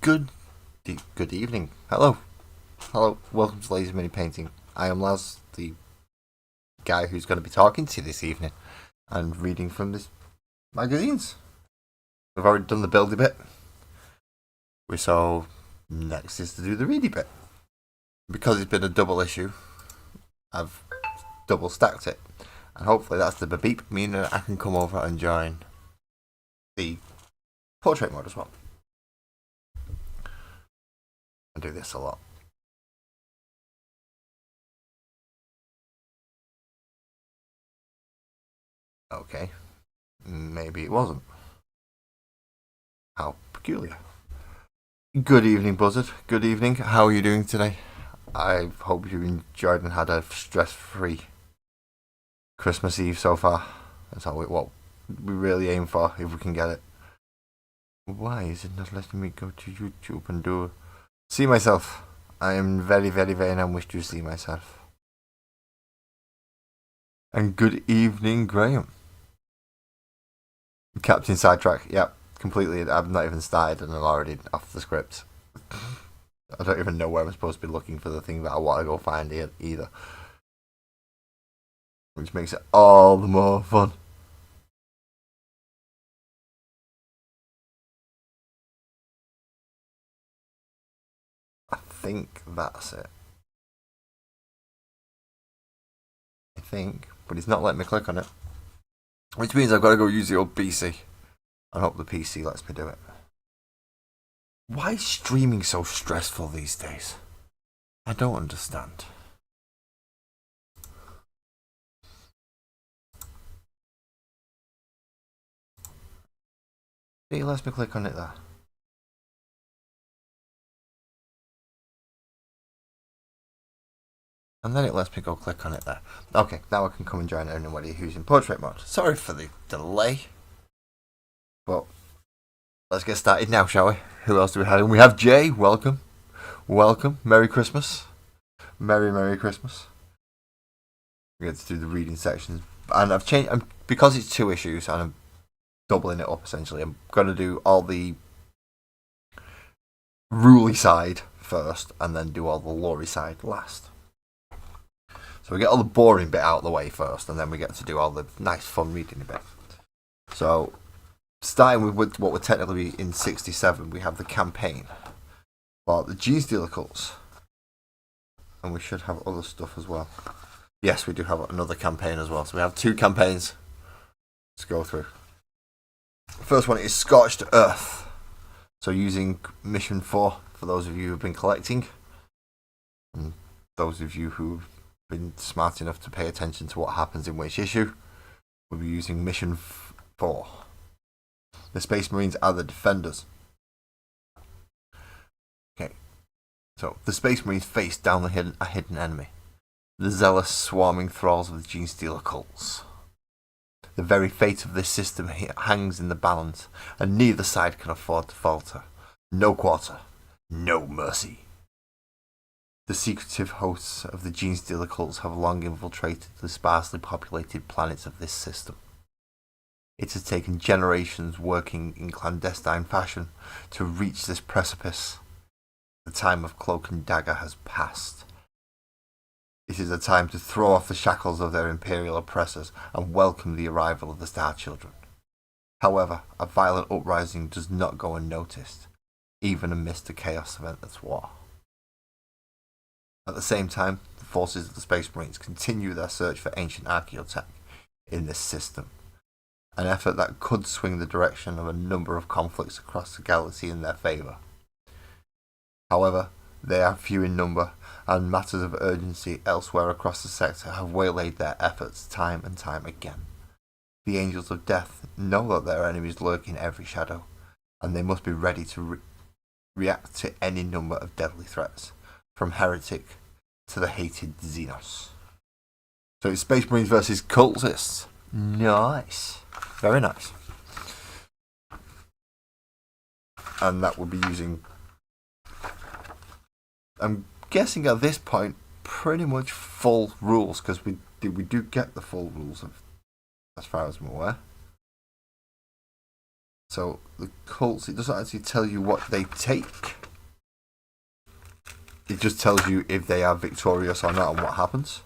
Good, good evening. Hello, hello. Welcome to Lazy Mini Painting. I am Laz, the guy who's going to be talking to you this evening and reading from these magazines. We've already done the buildy bit. So next is to do the ready bit. Because it's been a double issue, I've double stacked it, and hopefully that's the beep, meaning that I can come over and join the portrait mode as well. I do this a lot. Okay, maybe it wasn't. How peculiar. Good evening, Buzzard. Good evening. How are you doing today? I hope you enjoyed and had a stress-free Christmas Eve so far. That's what we really aim for, if we can get it. Why is it not letting me go to YouTube and see myself? I am very, very, very unwished to see myself. And good evening, Graham. Captain Sidetrack. Yep, completely. I've not even started and I'm already off the script. I don't even know where I'm supposed to be looking for the thing that I want to go find either. Which makes it all the more fun. I think that's it. I think, but it's not letting me click on it. Which means I've got to go use the old PC. I hope the PC lets me do it. Why is streaming so stressful these days? I don't understand. It lets me click on it there. And then it lets me go click on it there. Okay, now I can come and join anybody who's in portrait mode. Sorry for the delay. But let's get started now, shall we? Who else do we have? We have Jay. Welcome. Welcome. Merry Christmas. Merry Christmas. We get to do the reading sections. And I've changed, because it's 2 issues and I'm doubling it up essentially, I'm going to do all the ruly side first and then do all the lorry side last. So we get all the boring bit out of the way first, and then we get to do all the nice, fun reading bit. So, starting with what would technically be in 67, we have the campaign for the Gene-Stealer cults. And we should have other stuff as well. Yes, we do have another campaign as well. So we have 2 campaigns to go through. The first one is Scorched Earth. So using Mission 4, for those of you who have been collecting, and those of you who've been smart enough to pay attention to what happens in which issue, we'll be using Mission 4. The Space Marines are the defenders. Okay, so the Space Marines face down a hidden enemy, the zealous swarming thralls of the Gene-Stealer cults. The very fate of this system hangs in the balance, and neither side can afford to falter. No quarter, no mercy. The secretive hosts of the Gene-Stealer cults have long infiltrated the sparsely populated planets of this system. It has taken generations working in clandestine fashion to reach this precipice. The time of cloak and dagger has passed. It is a time to throw off the shackles of their imperial oppressors and welcome the arrival of the Star Children. However, a violent uprising does not go unnoticed, even amidst the chaos of endless war. At the same time, the forces of the Space Marines continue their search for ancient archaeotech in this system, an effort that could swing the direction of a number of conflicts across the galaxy in their favour. However, they are few in number, and matters of urgency elsewhere across the sector have waylaid their efforts time and time again. The Angels of Death know that their enemies lurk in every shadow, and they must be ready to react to any number of deadly threats, from heretic to the hated Xenos. So it's Space Marines versus cultists. Nice. Very nice. And that will be using, I'm guessing at this point, pretty much full rules, because we do get the full rules of, as far as I'm aware. So the cults, it doesn't actually tell you what they take. It just tells you if they are victorious or not and what happens.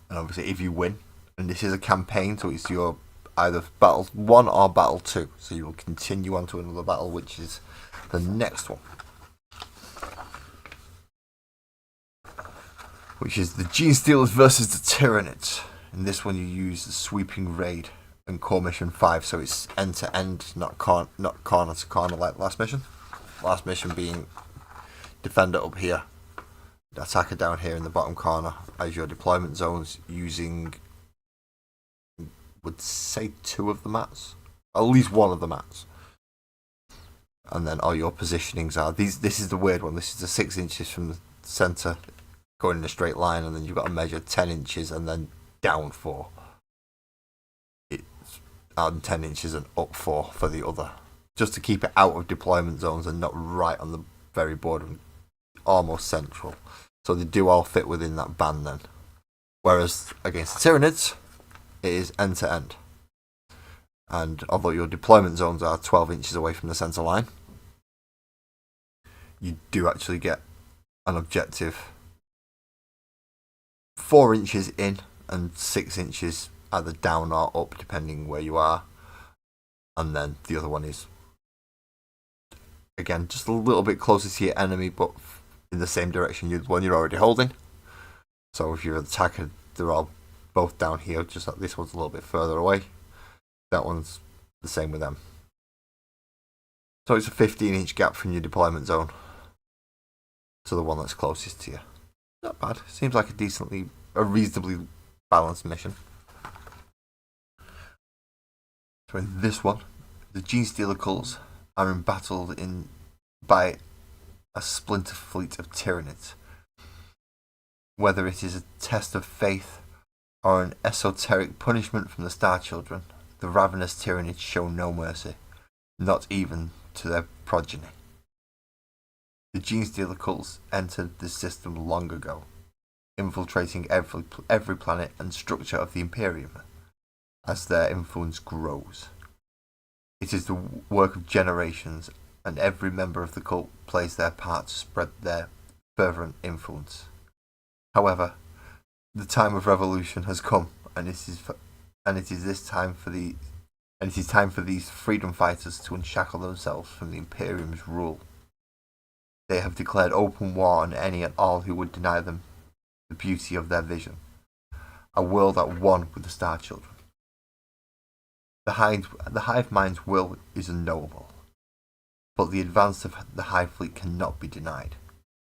And obviously if you win, and this is a campaign, so it's your either battle 1 or battle 2. So you will continue on to another battle, which is the next one. Which is the Genestealers versus the Tyranids. In this one you use the Sweeping Raid and Core Mission 5, so it's end to end, not corner to corner like last mission. Last mission being Defender up here, Attacker down here in the bottom corner as your deployment zones, using, would say 2 of the mats, at least 1 of the mats. And then all your positionings are these. This is the weird one. This is the 6 inches from the centre going in a straight line, and then you've got to measure 10 inches and then down 4. It's 10 inches and up 4 for the other, just to keep it out of deployment zones and not right on the very border, almost central. So they do all fit within that band then. Whereas against the Tyranids, it is end to end. And although your deployment zones are 12 inches away from the centre line, you do actually get an objective 4 inches in and 6 inches either down or up, depending where you are. And then the other one is, again, just a little bit closer to your enemy, but in the same direction the one you're already holding. So if you're an attacker, they're all both down here, just like this one's a little bit further away. That one's the same with them. So it's a 15-inch gap from your deployment zone to the one that's closest to you. Not bad. Seems like a reasonably balanced mission. So in this one, the Genestealer cults are embattled by a splinter fleet of Tyranids. Whether it is a test of faith or an esoteric punishment from the Star Children, the ravenous Tyranids show no mercy, not even to their progeny. The Genestealer cults entered the system long ago, infiltrating every planet and structure of the Imperium as their influence grows. It is the work of generations, and every member of the cult plays their part to spread their fervent influence. However, the time of revolution has come, and it is time for these freedom fighters to unshackle themselves from the Imperium's rule. They have declared open war on any and all who would deny them the beauty of their vision, a world at one with the Star Children. The hive mind's will is unknowable, but the advance of the Hive Fleet cannot be denied.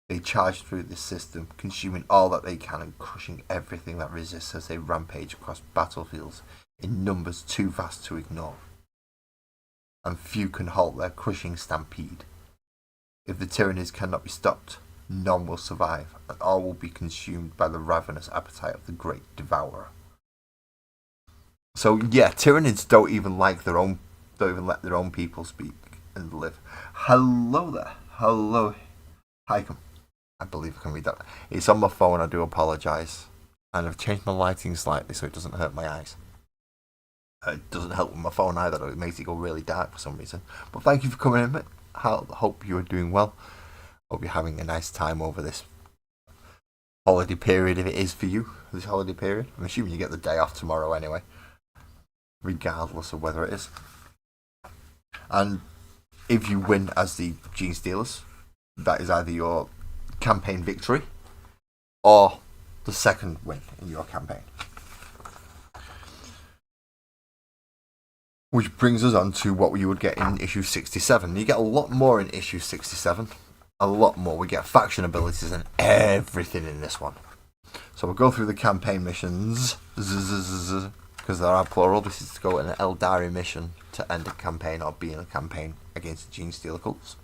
They charge through this system, consuming all that they can and crushing everything that resists as they rampage across battlefields in numbers too vast to ignore. And few can halt their crushing stampede. If the Tyranids cannot be stopped, none will survive, and all will be consumed by the ravenous appetite of the great devourer. So yeah, Tyranids don't even let their own people speak and live. Hello there. Hello. Hi, I believe I can read that. It's on my phone, I do apologise. And I've changed my lighting slightly so it doesn't hurt my eyes. It doesn't help with my phone either, though. It makes it go really dark for some reason. But thank you for coming in, mate. I hope you are doing well. Hope you're having a nice time over this holiday period, if it is for you, this holiday period. I'm assuming you get the day off tomorrow anyway, regardless of whether it is. And if you win as the Genestealers, that is either your campaign victory or the second win in your campaign. Which brings us on to what you would get in issue 67. You get a lot more in issue 67. A lot more. We get faction abilities and everything in this one. So we'll go through the campaign missions, because there are plural. This is to go in an Eldari mission to end a campaign or be in a campaign against the Genestealer cults.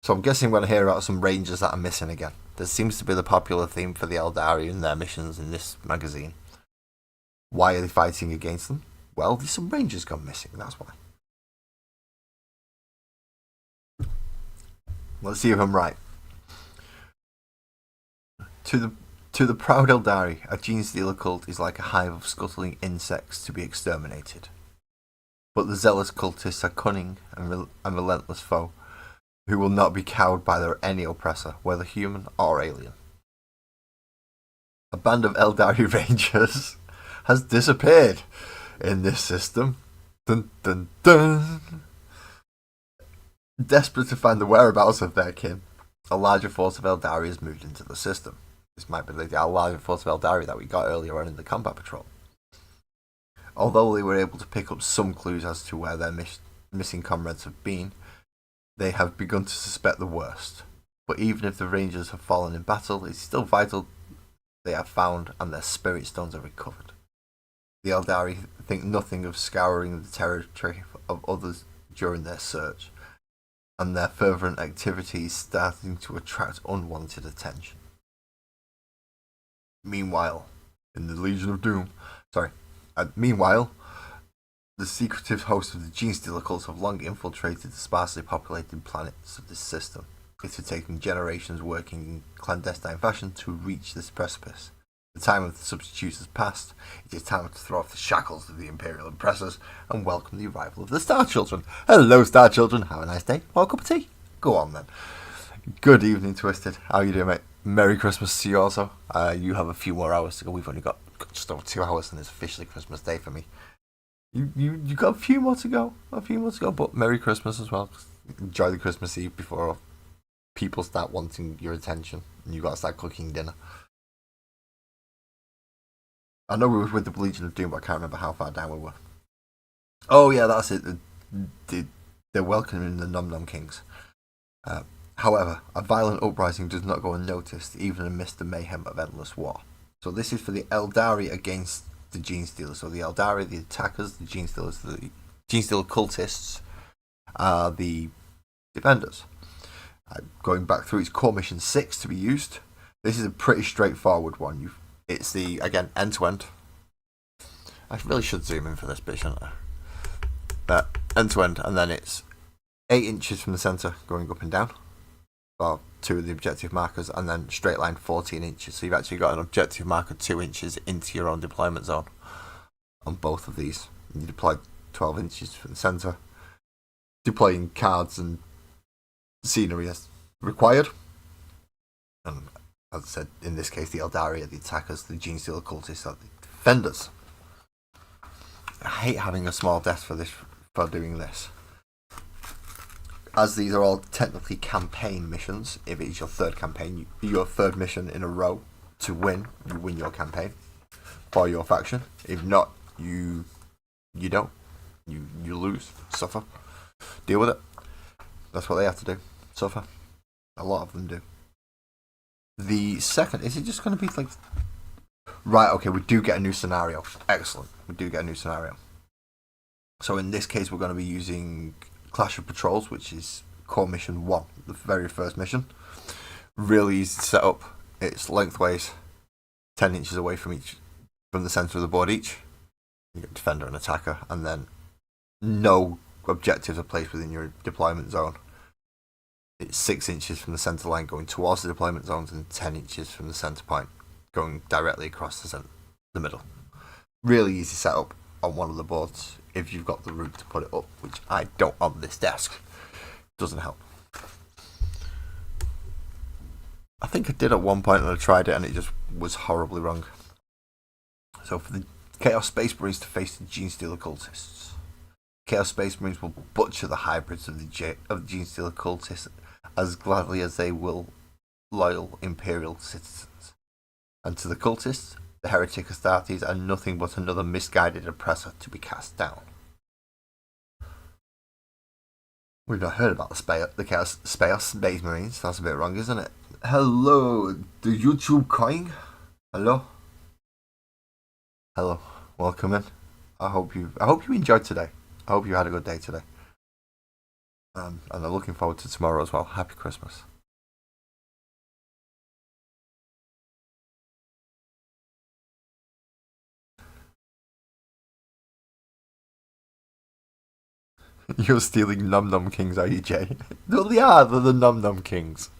So I'm guessing we're going to hear about some rangers that are missing again. There seems to be the popular theme for the Eldari and their missions in this magazine. Why are they fighting against them? Well, there's some rangers gone missing, that's why. Let's see if I'm right. To the proud Eldari, a Genestealer cult is like a hive of scuttling insects to be exterminated. But the zealous cultists are cunning and relentless foe, who will not be cowed by any oppressor, whether human or alien. A band of Eldari Rangers has disappeared in this system. Dun dun dun! Desperate to find the whereabouts of their kin, a larger force of Eldari has moved into the system. This might be the larger force of Eldari that we got earlier on in the combat patrol. Although they were able to pick up some clues as to where their missing comrades have been, they have begun to suspect the worst. But even if the Rangers have fallen in battle, it's still vital they are found and their spirit stones are recovered. The Eldari think nothing of scouring the territory of others during their search, and their fervent activity is starting to attract unwanted attention. Meanwhile, in the Legion of Doom, meanwhile, the secretive hosts of the Genestealer cults have long infiltrated the sparsely populated planets of this system. It has taken generations working in clandestine fashion to reach this precipice. The time of the substitutes has passed. It is time to throw off the shackles of the Imperial oppressors and welcome the arrival of the Star Children. Hello, Star Children. Have a nice day. Want a cup of tea? Go on, then. Good evening, Twisted. How are you doing, mate? Merry Christmas to you also. You have a few more hours to go. We've only got just over 2 hours and it's officially Christmas Day for me. You got a few more to go. But Merry Christmas as well. Enjoy the Christmas Eve before people start wanting your attention and you got to start cooking dinner. I know we were with the Legion of Doom, but I can't remember how far down we were. Oh yeah, that's it. They're welcoming the Nom Nom Kings. However, a violent uprising does not go unnoticed, even amidst the mayhem of endless war. So this is for the Eldari against the Genestealers. So the Eldari, the attackers, the Genestealers, the Genestealer cultists are the defenders. Going back through its core mission 6 to be used. This is a pretty straightforward one. It's the, again, end-to-end. I really should zoom in for this bit, shouldn't I? End-to-end, and then it's 8 inches from the centre going up and down. Or 2 of the objective markers, and then straight line 14 inches. So you've actually got an objective marker 2 inches into your own deployment zone on both of these. You deploy 12 inches from the centre, deploying cards and scenery as required. And as I said, in this case, the Eldari are the attackers, the Genestealer cultists are the defenders. I hate having a small desk for doing this. As these are all technically campaign missions, if it is your third campaign, your third mission in a row to win, you win your campaign for your faction. If not, you don't. You lose, suffer, deal with it. That's what they have to do, suffer. A lot of them do. The second, is it just going to be like, right? Okay, we do get a new scenario. Excellent, we do get a new scenario. So in this case, we're going to be using Clash of Patrols, which is core mission 1, the very first mission. Really easy to set up. It's lengthways 10 inches away from the centre of the board each. You get defender and attacker, and then no objectives are placed within your deployment zone. It's 6 inches from the centre line going towards the deployment zones and 10 inches from the centre point going directly across the middle. Really easy setup on one of the boards if you've got the room to put it up, which I don't on this desk. Doesn't help. I think I did at one point and I tried it and it just was horribly wrong. So for the Chaos Space Marines to face the Genestealer cultists, Chaos Space Marines will butcher the hybrids of the Genestealer cultists as gladly as they will loyal Imperial citizens. And to the cultists, the heretic Astartes are nothing but another misguided oppressor to be cast down. We've not heard about the Chaos Space Marines. That's a bit wrong, isn't it? Hello, the YouTube coin. Hello. Welcome in. I hope you enjoyed today. I hope you had a good day today. And I'm looking forward to tomorrow as well. Happy Christmas. You're stealing Nom Nom Kings, are you, Jay? Well, they are. They're the Nom Nom Kings.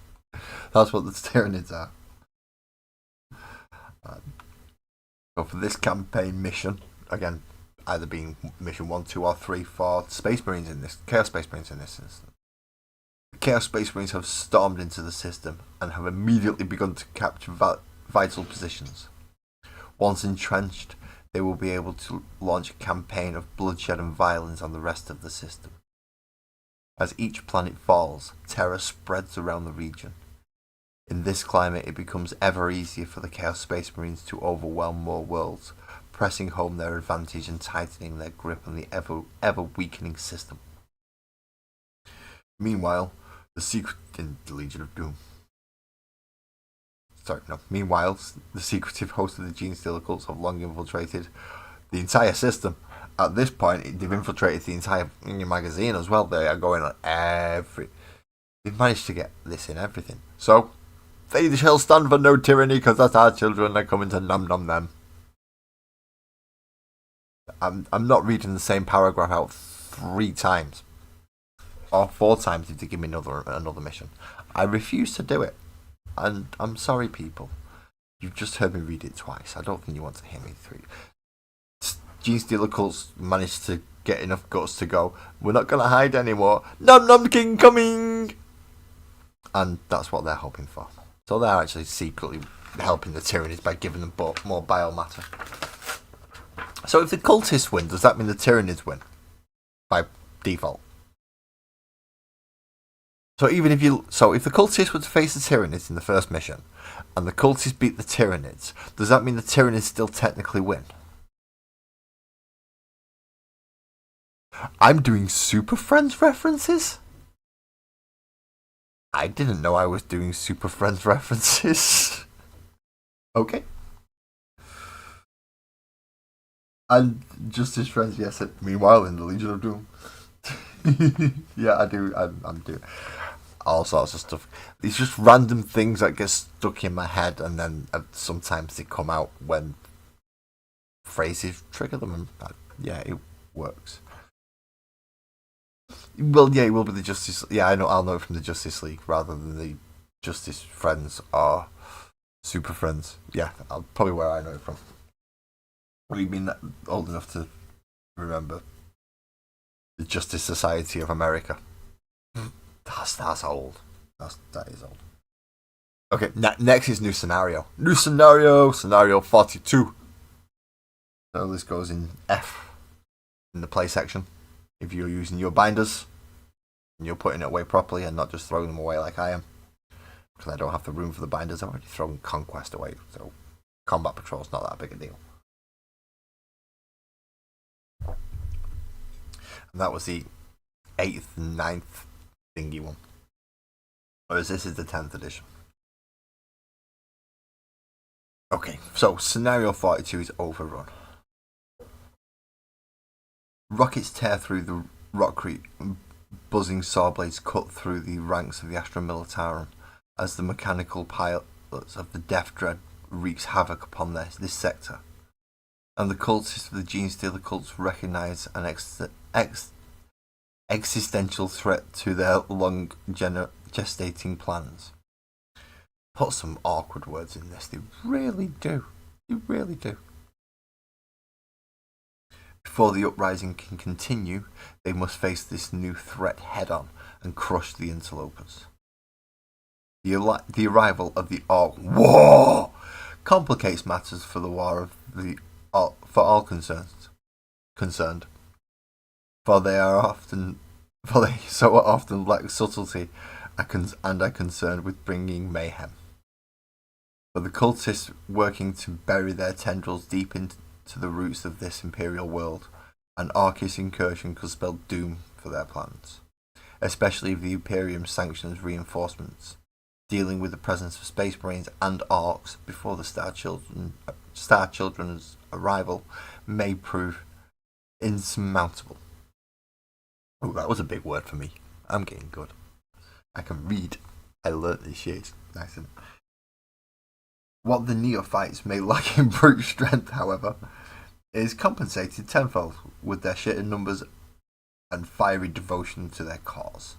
That's what the Tyranids are. So for this campaign mission, again, either being mission 1, 2, or 3 for Space Marines in this Chaos Space Marines in this instance. The Chaos Space Marines have stormed into the system and have immediately begun to capture vital positions. Once entrenched, they will be able to launch a campaign of bloodshed and violence on the rest of the system. As each planet falls, terror spreads around the region. In this climate, it becomes ever easier for the Chaos Space Marines to overwhelm more worlds, pressing home their advantage and tightening their grip on the ever weakening system. Meanwhile, Meanwhile, the secretive host of the Genestealer cults have long infiltrated the entire system. At this point, they've infiltrated the entire magazine as well. They are going on They've managed to get this in everything. So, they shall stand for no tyranny, because that's our children. They're coming to nom them. I'm not reading the same paragraph out 3 times. Or 4 times if they give me another mission. I refuse to do it. And I'm sorry, people. You've just heard me read it twice. I don't think you want to hear me through. Genestealer cults managed to get enough guts to go, we're not going to hide anymore. Nom king coming! And that's what they're hoping for. So they're actually secretly helping the Tyrannies by giving them more biomatter. So if the cultists win, does that mean the Tyrannies win? By default. So if the cultists were to face the Tyrannies in the first mission, and the cultists beat the Tyrannies, does that mean the Tyrannies still technically win? I'm doing Super Friends references? I didn't know I was doing Super Friends references. Okay. And Justice Friends, yes. Meanwhile, in the Legion of Doom. Yeah, I do. I'm doing all sorts of stuff. It's just random things that get stuck in my head, and then sometimes they come out when phrases trigger them, and yeah, it works. Well, yeah, it will be the Justice. Yeah, I'll know it from the Justice League rather than the Justice Friends or Super Friends. Yeah, probably where I know it from. We've been old enough to remember the Justice Society of America. That's old. That is old. Okay, next is new scenario. New scenario 42. So this goes in F in the play section. If you're using your binders and you're putting it away properly and not just throwing them away like I am, because I don't have the room for the binders. I've already thrown Conquest away, so Combat Patrol's not that big a deal. And that was the 8th and 9th thingy one. Whereas this is the 10th edition. Okay, so scenario 42 is overrun. Rockets tear through the rockcrete, buzzing saw blades cut through the ranks of the Astra Militarum as the mechanical pilots of the Death Dread wreaks havoc upon this sector. And the cultists of the Genestealer cults recognise an existential threat to their long gestating plans. Put some awkward words in this, they really do. They really do. Before the uprising can continue, they must face this new threat head-on and crush the interlopers. The arrival of the Orc War complicates matters for the war of for all concerned, for they so often lack subtlety and are concerned with bringing mayhem. But the cultists working to bury their tendrils deep into the roots of this imperial world, an Orcish incursion could spell doom for their plans, especially if the Imperium sanctions reinforcements, dealing with the presence of Space Marines and Orcs before the Star Children's arrival may prove insurmountable. Oh, that was a big word for me. I'm getting good. I can read. I learnt this shit. Nice. What the neophytes may lack in brute strength, however, is compensated tenfold with their sheer numbers and fiery devotion to their cause.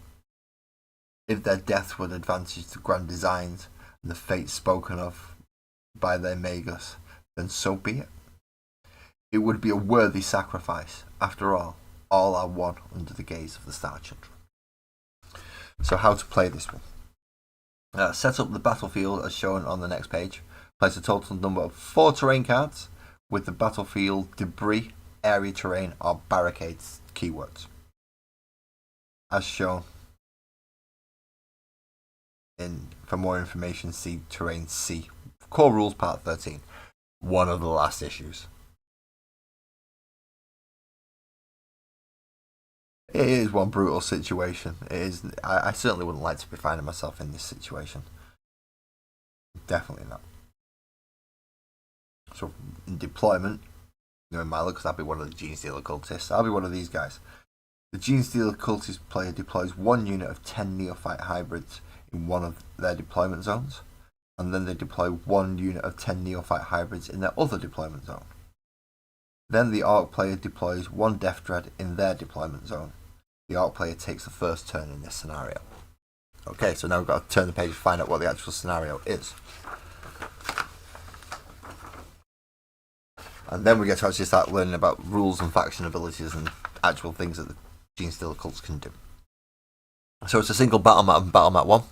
If their death would advantage the grand designs and the fate spoken of by their magus, then so be it. It would be a worthy sacrifice. After all are one under the gaze of the Star Children. So how to play this one? Set up the battlefield as shown on the next page. Place a total number of 4 terrain cards with the battlefield debris, area terrain, or barricades keywords. As shown. For more information, see Terrain C. Core Rules Part 13. One of the last issues. It is one brutal situation. It is. I certainly wouldn't like to be finding myself in this situation. Definitely not. So, in deployment, in my look, because I'll be one of the Genestealer cultists. I'll be one of these guys. The Genestealer cultist player deploys 1 unit of 10 Neophyte hybrids in one of their deployment zones, and then they deploy 1 unit of 10 Neophyte hybrids in their other deployment zone. Then the Orc player deploys 1 Death Dread in their deployment zone. The Orc player takes the first turn in this scenario. Okay, so now we've got to turn the page to find out what the actual scenario is. And then we get to actually start learning about rules and faction abilities and actual things that the Genestealer cults can do. So it's a single battle map and battle map 1.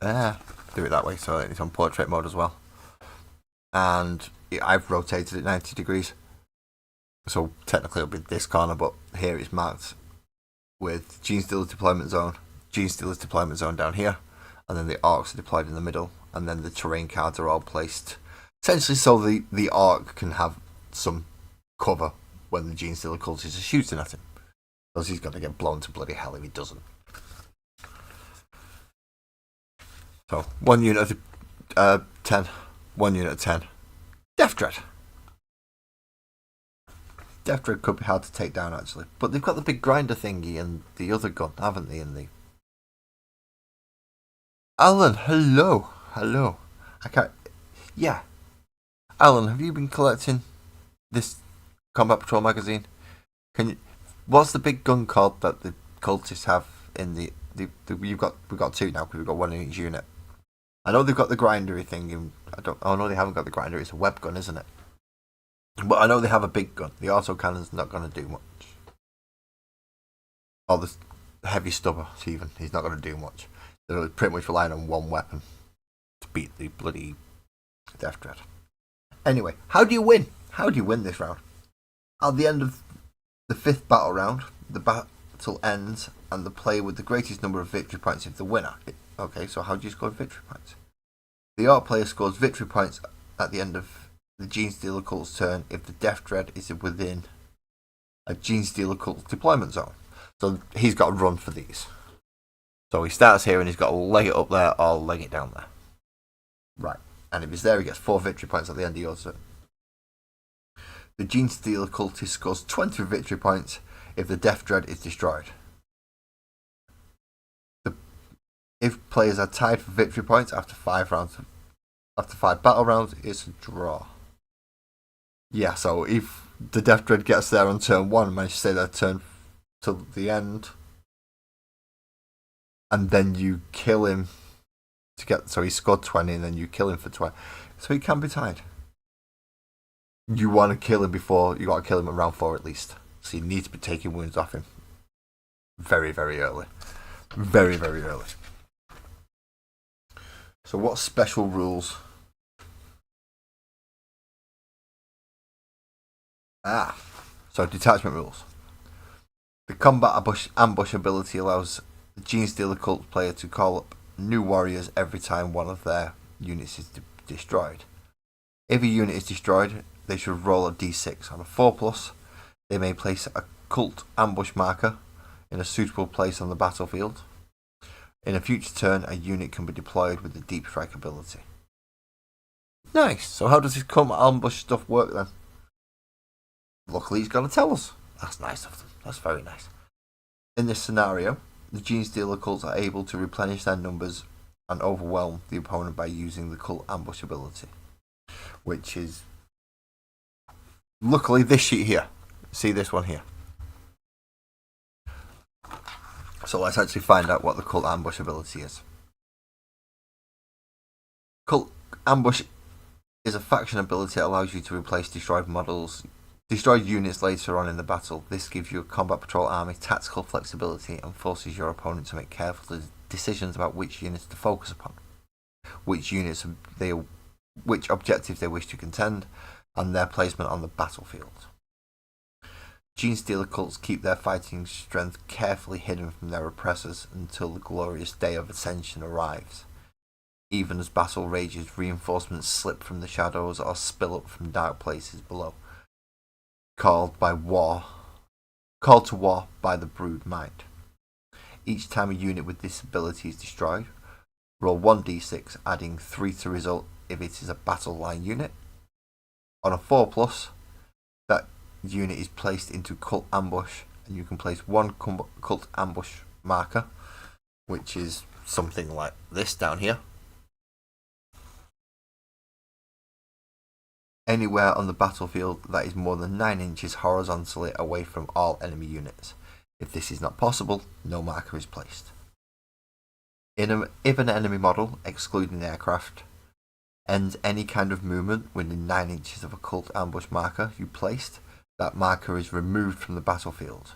Do it that way, so it's on portrait mode as well. And I've rotated it 90 degrees. So technically it'll be this corner, but here it's marked with Genestealer's deployment zone, Genestealer's deployment zone down here, and then the Orcs are deployed in the middle, and then the terrain cards are all placed essentially so the Orc can have some cover when the Genestealer cultists are shooting at him. Because he's going to get blown to bloody hell if he doesn't. So, 1 unit of 10. 1 unit of 10. Death Dread. Death Dread could be hard to take down, actually. But they've got the big grinder thingy and the other gun, haven't they? Alan, hello. Hello. I can't... Yeah. Alan, have you been collecting this Combat Patrol magazine? What's the big gun called that the cultists have in we've got 2 now because we've got 1 in each unit. I know they've got the grindery thing. No, they haven't got the grinder. It's a web gun, isn't it? But I know they have a big gun. The autocannon's not going to do much. Or the heavy stubber, even. He's not going to do much. They're pretty much relying on 1 weapon to beat the bloody Death Dread. Anyway, how do you win? How do you win this round? At the end of the 5th battle round, the battle ends and the player with the greatest number of victory points is the winner. Okay, so how do you score victory points? The Orc player scores victory points at the end of the Genestealer cult's turn if the Death Dread is within a Genestealer cult deployment zone. So he's got to run for these. So he starts here and he's got to leg it up there or leg it down there. Right. And if he's there, he gets 4 victory points at the end of your turn. The Genestealer cultist scores 20 victory points if the Death Dread is destroyed. If players are tied for victory points after 5 battle rounds, it's a draw. Yeah, so if the Death Dread gets there on turn 1 and manages to stay there turn till the end, and then you kill him so he scored 20 and then you kill him for 20. So he can be tied. You want to kill him you got to kill him at round 4 at least. So you need to be taking wounds off him very, very early. Very, very early. So what special rules? So detachment rules. The combat ambush ability allows the Genestealer cult player to call up new warriors every time one of their units is destroyed. If a unit is destroyed, they should roll a d6. On a 4+, they may place a cult ambush marker in a suitable place on the battlefield. In a future turn, a unit can be deployed with the Deep Strike ability. Nice. So how does this ambush stuff work then? Luckily he's going to tell us. That's nice of them. That's very nice. In this scenario, the Genestealer cults are able to replenish their numbers and overwhelm the opponent by using the cult ambush ability. Which is... luckily this sheet here. See this one here. So let's actually find out what the cult ambush ability is. Cult ambush is a faction ability that allows you to replace destroyed units later on in the battle. This gives your combat patrol army tactical flexibility and forces your opponent to make careful decisions about which units to focus upon, which objectives they wish to contend, and their placement on the battlefield. Genestealer cults keep their fighting strength carefully hidden from their oppressors until the glorious day of ascension arrives. Even as battle rages, reinforcements slip from the shadows or spill up from dark places below. Called to war by the brood mind. Each time a unit with this ability is destroyed, roll 1d6, adding 3 to result if it is a battle line unit. On a 4+, that unit is placed into cult ambush, and you can place one cult ambush marker, which is something like this down here, anywhere on the battlefield that is more than 9 inches horizontally away from all enemy units. If this is not possible, no marker is placed. If an enemy model, excluding aircraft, ends any kind of movement within 9 inches of a cult ambush marker you placed, that marker is removed from the battlefield.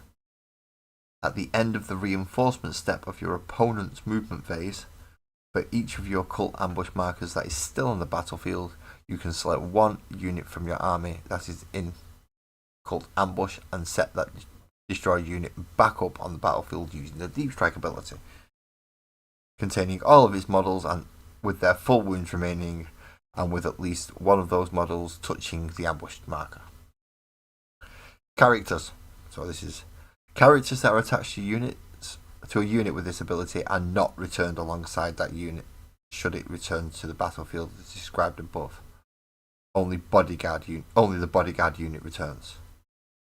At the end of the reinforcement step of your opponent's movement phase, for each of your cult ambush markers that is still on the battlefield, you can select one unit from your army that is in cult ambush and set that destroyed unit back up on the battlefield using the Deep Strike ability, containing all of its models and with their full wounds remaining, and with at least one of those models touching the ambushed marker. Characters. So this is characters that are attached to a unit with this ability and not returned alongside that unit should it return to the battlefield as described above. Only the bodyguard unit returns.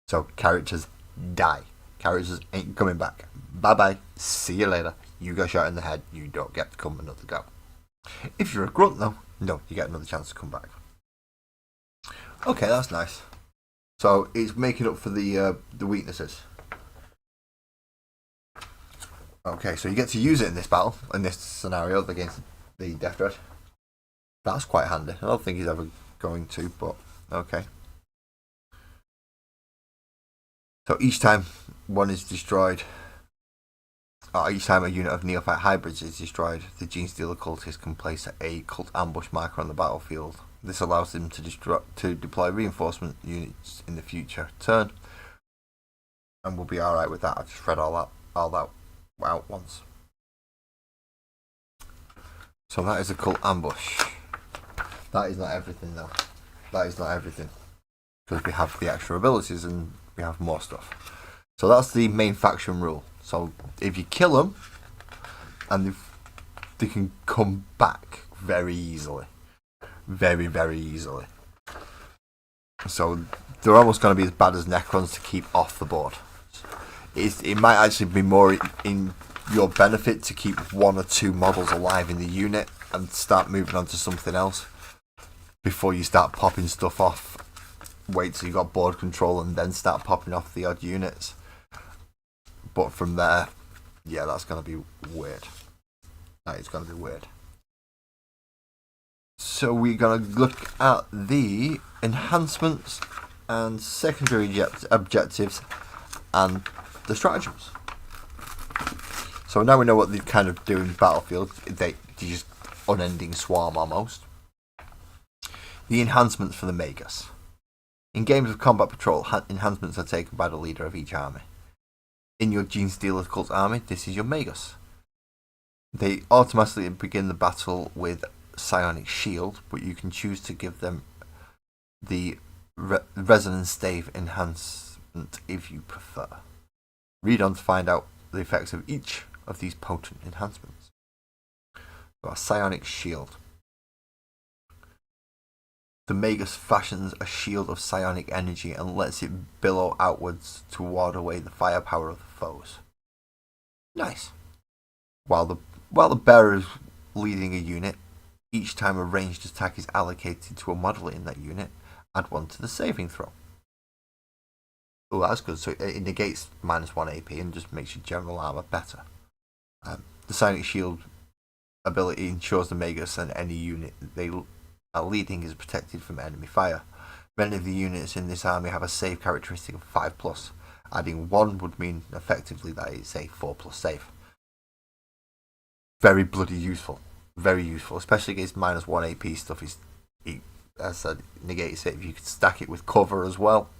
So characters die. Characters ain't coming back. Bye bye. See you later. You got shot in the head. You don't get to come another go. If you're a grunt though, no, you get another chance to come back. Okay, that's nice. So it's making up for the weaknesses. Okay, so you get to use it in this battle, in this scenario against the Death Dread. That's quite handy. I don't think he's ever going to, but okay. So each time one is destroyed, or each time a unit of Neophyte hybrids is destroyed, the Genestealer cultist can place a cult ambush marker on the battlefield. This allows them to deploy reinforcement units in the future turn, and we'll be alright with that. I've just read all that out once. So that is a cult ambush. That is not everything though. That is not everything, because we have the extra abilities and we have more stuff. So that's the main faction rule. So if you kill them, and they can come back very easily. Very, very easily. So they're almost going to be as bad as Necrons to keep off the board. It might actually be more in your benefit to keep 1 or 2 models alive in the unit and start moving on to something else before you start popping stuff off. Wait till you got board control and then start popping off the odd units. But from there, yeah, that's going to be weird. That is going to be weird. So we're going to look at the enhancements and secondary objectives and the stratagems. So now we know what they kind of do in Battlefield. They just unending swarm almost. The enhancements for the Magus. In games of Combat Patrol, enhancements are taken by the leader of each army. In your Genestealer cult army, this is your Magus. They automatically begin the battle with Psionic Shield, but you can choose to give them the Resonance Stave enhancement if you prefer. Read on to find out the effects of each of these potent enhancements. So a Psionic Shield. The Magus fashions a shield of psionic energy and lets it billow outwards to ward away the firepower of the foes. Nice. While the bearer is leading a unit, each time a ranged attack is allocated to a model in that unit, add 1 to the saving throw. Oh, that's good. So it negates -1 AP and just makes your general armor better. The Psionic Shield ability ensures the Magus and any unit they Leading is protected from enemy fire. Many of the units in this army have a save characteristic of 5+. Adding 1 would mean effectively that it's a 4+ save. Very bloody useful. Very useful, especially against -1 AP stuff. As I said, negates it. If you could stack it with cover as well,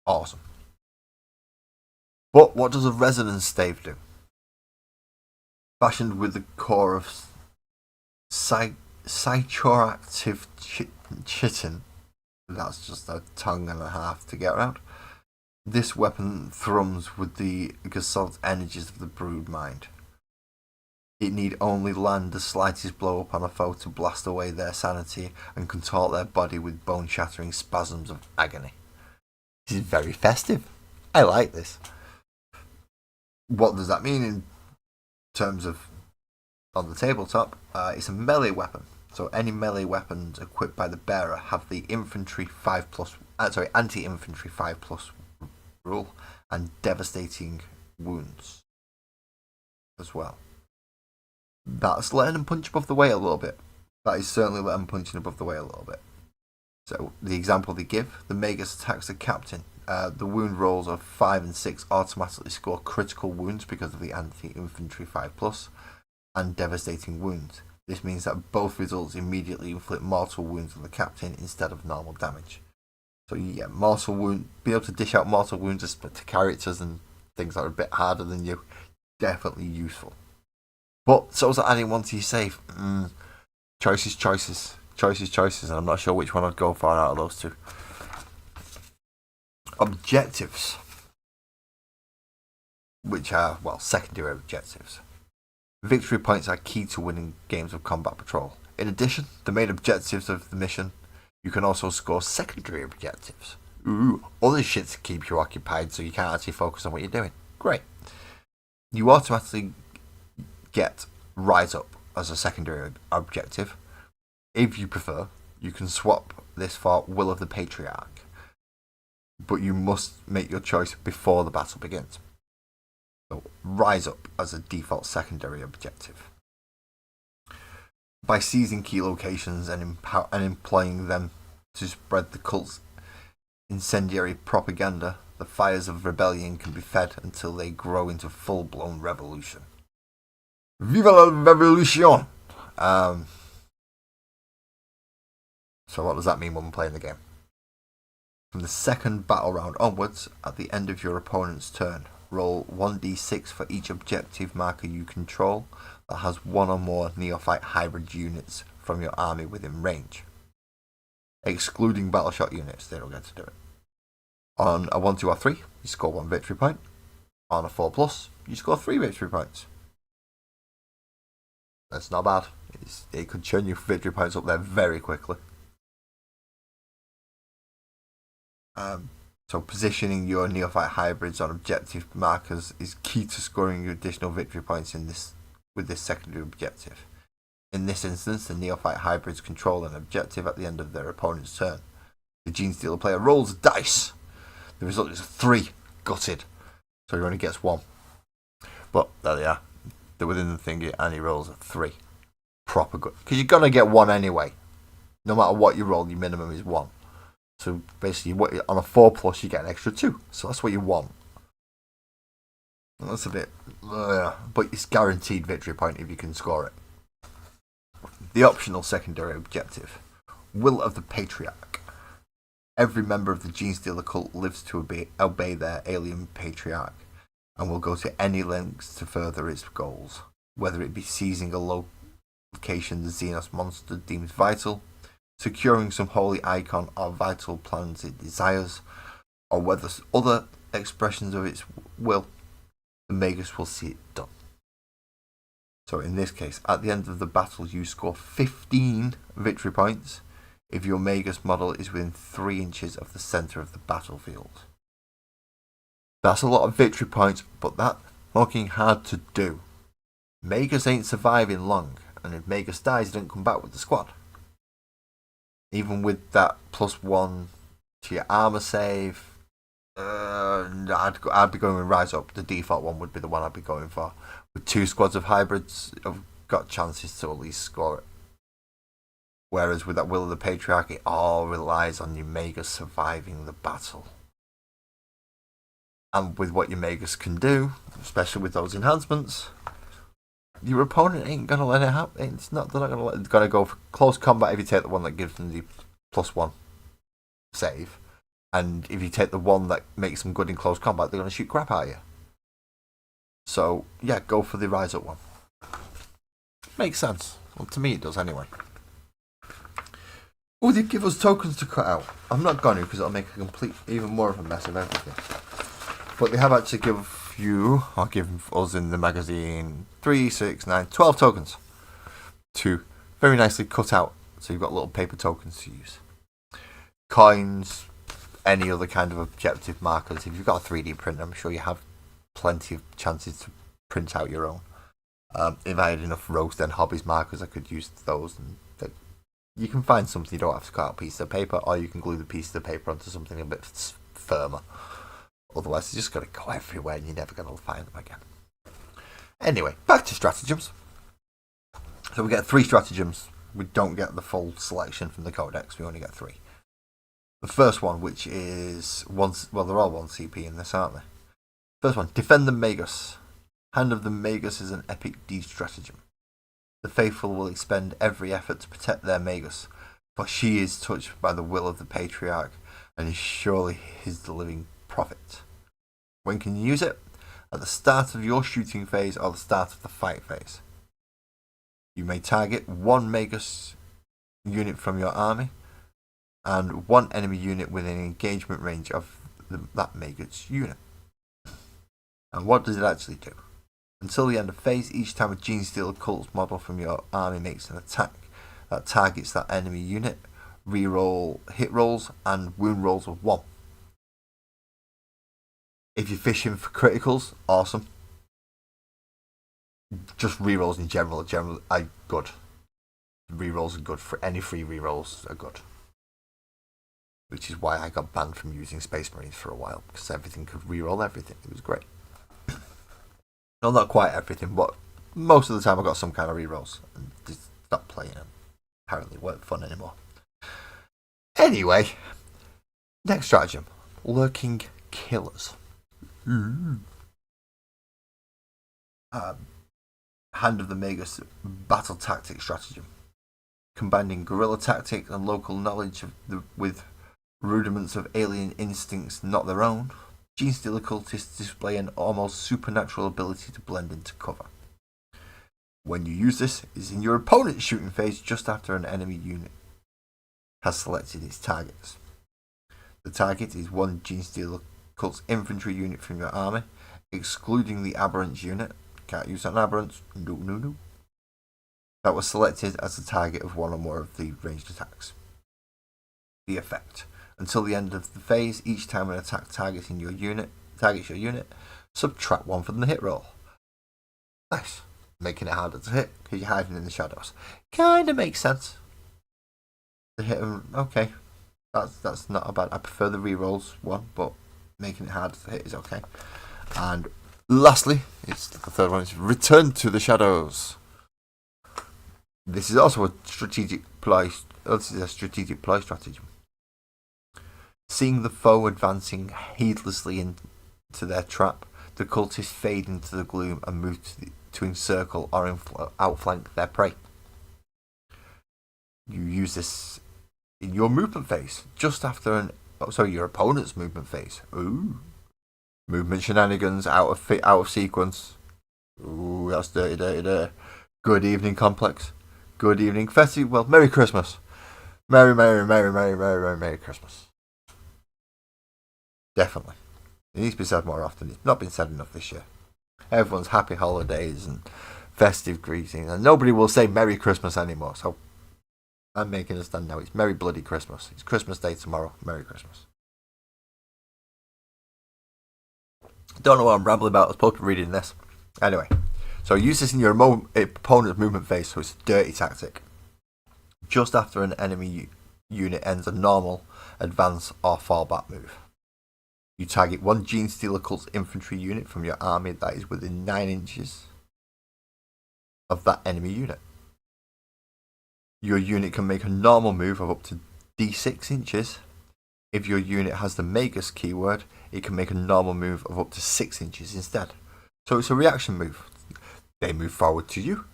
awesome. But what does a resonance stave do? Fashioned with the core of psychoactive chitin, that's just a tongue and a half to get around. This weapon thrums with the gestalt energies of the brood mind. It need only land the slightest blow upon a foe to blast away their sanity and contort their body with bone-shattering spasms of agony. This is very festive. I like this. What does that mean in terms of on the tabletop? It's a melee weapon. So any melee weapons equipped by the bearer have the anti-infantry 5+ rule and devastating wounds as well. That's letting them punch above the weight a little bit. That is certainly letting them punching above the weight a little bit. So the example they give, the Magus attacks the captain. The wound rolls of 5 and 6 automatically score critical wounds because of the anti-infantry 5+ and devastating wounds. This means that both results immediately inflict mortal wounds on the captain instead of normal damage. So you get mortal wound, be able to dish out mortal wounds to characters and things that are a bit harder than you. Definitely useful. But so is adding 1 to your save. Choices, and I'm not sure which one I'd go for out of those two. Objectives, which are, secondary objectives. Victory points are key to winning games of combat patrol. In addition, the main objectives of the mission, you can also score secondary objectives. Other shit to keep you occupied so you can't actually focus on what you're doing. Great. You automatically get Rise Up as a secondary objective. If you prefer, you can swap this for Will of the Patriarch, but you must make your choice before the battle begins. So Rise Up as a default secondary objective. By seizing key locations and employing them to spread the cult's incendiary propaganda, the fires of rebellion can be fed until they grow into full-blown revolution. Viva la revolution! So what does that mean when we're playing the game? From the second battle round onwards, at the end of your opponent's turn, roll 1d6 for each objective marker you control that has one or more neophyte hybrid units from your army within range. Excluding battleshot units, they don't get to do it. On a 1, 2, or 3, you score 1 victory point. On a 4+, you score 3 victory points. That's not bad. It could churn your victory points up there very quickly. So positioning your neophyte hybrids on objective markers is key to scoring additional victory points with this secondary objective. In this instance, the neophyte hybrids control an objective at the end of their opponent's turn. The Genestealer player rolls a dice. The result is a 3. Gutted. So he only gets 1. But there they are. They're within the thingy and he rolls a 3. Proper good. Because you're going to get 1 anyway. No matter what you roll, your minimum is 1. So basically, on a 4+, you get an extra 2. So that's what you want. That's a bit... but it's guaranteed victory point if you can score it. The optional secondary objective. Will of the Patriarch. Every member of the Genestealer cult lives to obey their alien patriarch and will go to any lengths to further its goals, whether it be seizing a location the Xenos monster deems vital, securing some holy icon or vital plans it desires, or whether other expressions of its will, the Magus will see it done. So in this case, at the end of the battle you score 15 victory points if your Magus model is within 3 inches of the centre of the battlefield. That's a lot of victory points, but that's fucking hard to do. Magus ain't surviving long, and if Magus dies, he doesn't come back with the squad. Even with that +1 to your armour save, I'd be going with Rise Up. The default one would be the one I'd be going for. With 2 squads of hybrids, I've got chances to at least score it. Whereas with that Will of the Patriarch, it all relies on your Magus surviving the battle. And with what your Magus can do, especially with those enhancements, your opponent ain't gonna let it happen. They're not gonna go for close combat if you take the one that gives them the +1 save. And if you take the one that makes them good in close combat, they're gonna shoot crap out of you. So yeah, go for the Rise Up one. Makes sense. Well, to me it does anyway. Oh, they give us tokens to cut out. I'm not going to because it'll make a complete, even more of a mess of everything. But they have actually given us in the magazine 3, 6, 9, 12 tokens to very nicely cut out. So you've got little paper tokens to use. Coins, any other kind of objective markers. If you've got a 3D printer, I'm sure you have plenty of chances to print out your own. If I had enough Rogues Den Hobbies markers, I could use those. And you can find something, you don't have to cut out a piece of paper, or you can glue the piece of paper onto something a bit firmer. Otherwise, they're just going to go everywhere and you're never going to find them again. Anyway, back to stratagems. So we get 3 stratagems. We don't get the full selection from the codex, we only get 3. The first one, which is they're all 1 CP in this, aren't they? First one, Defend the Magus. Hand of the Magus is an epic deed stratagem. The faithful will expend every effort to protect their Magus, for she is touched by the will of the Patriarch, and is surely his living prophet. When can you use it? At the start of your shooting phase or the start of the fight phase. You may target 1 Magus unit from your army, and 1 enemy unit within engagement range of that Magus unit. And what does it actually do? Until the end of phase, each time a Genestealer Cults model from your army makes an attack that targets that enemy unit, reroll hit rolls and wound rolls of 1. If you're fishing for criticals, awesome. Just rerolls in general are good. Rerolls are good. For any free rerolls are good. Which is why I got banned from using Space Marines for a while, because everything could reroll everything. It was great. Well, not quite everything, but most of the time I got some kind of rerolls and just stopped playing them. Apparently weren't fun anymore. Anyway, next stratagem, Lurking Killers. Hand of the Magus battle tactic stratagem, combining guerrilla tactics and local knowledge with rudiments of alien instincts not their own. Genestealer cultists display an almost supernatural ability to blend into cover. When you use this, it is in your opponent's shooting phase just after an enemy unit has selected its targets. The target is 1 Genestealer Cult's infantry unit from your army, excluding the Aberrants unit. Can't use an Aberrants. No. That was selected as the target of 1 or more of the ranged attacks. The effect. Until the end of the phase, each time an attack targets your unit, subtract 1 from the hit roll. Nice. Making it harder to hit because you're hiding in the shadows. Kinda makes sense. The hit, okay. That's not a bad. I prefer the rerolls one, but making it harder to hit is okay. And lastly, it's the third one. Is Return to the Shadows. This is also a strategic ploy. This is a strategic ploy stratagem. Seeing the foe advancing heedlessly into their trap, the cultists fade into the gloom and move to encircle or outflank their prey. You use this in your movement phase, just after your opponent's movement phase. Ooh, movement shenanigans out of sequence. Ooh, that's dirty. Good evening, Complex. Good evening, festive. Well, Merry Christmas. Merry Christmas. Definitely. It needs to be said more often. It's not been said enough this year. Everyone's happy holidays and festive greetings, and nobody will say Merry Christmas anymore. So I'm making a stand now. It's Merry Bloody Christmas. It's Christmas Day tomorrow. Merry Christmas. Don't know what I'm rambling about. I was supposed to be reading this. Anyway, so use this in your opponent's movement phase, so it's a dirty tactic. Just after an enemy unit ends a normal, advance, or fallback move. You target 1 Genestealer Cult's infantry unit from your army that is within 9 inches of that enemy unit. Your unit can make a normal move of up to d6 inches. If your unit has the Magus keyword, it can make a normal move of up to 6 inches instead. So it's a reaction move. They move forward to you.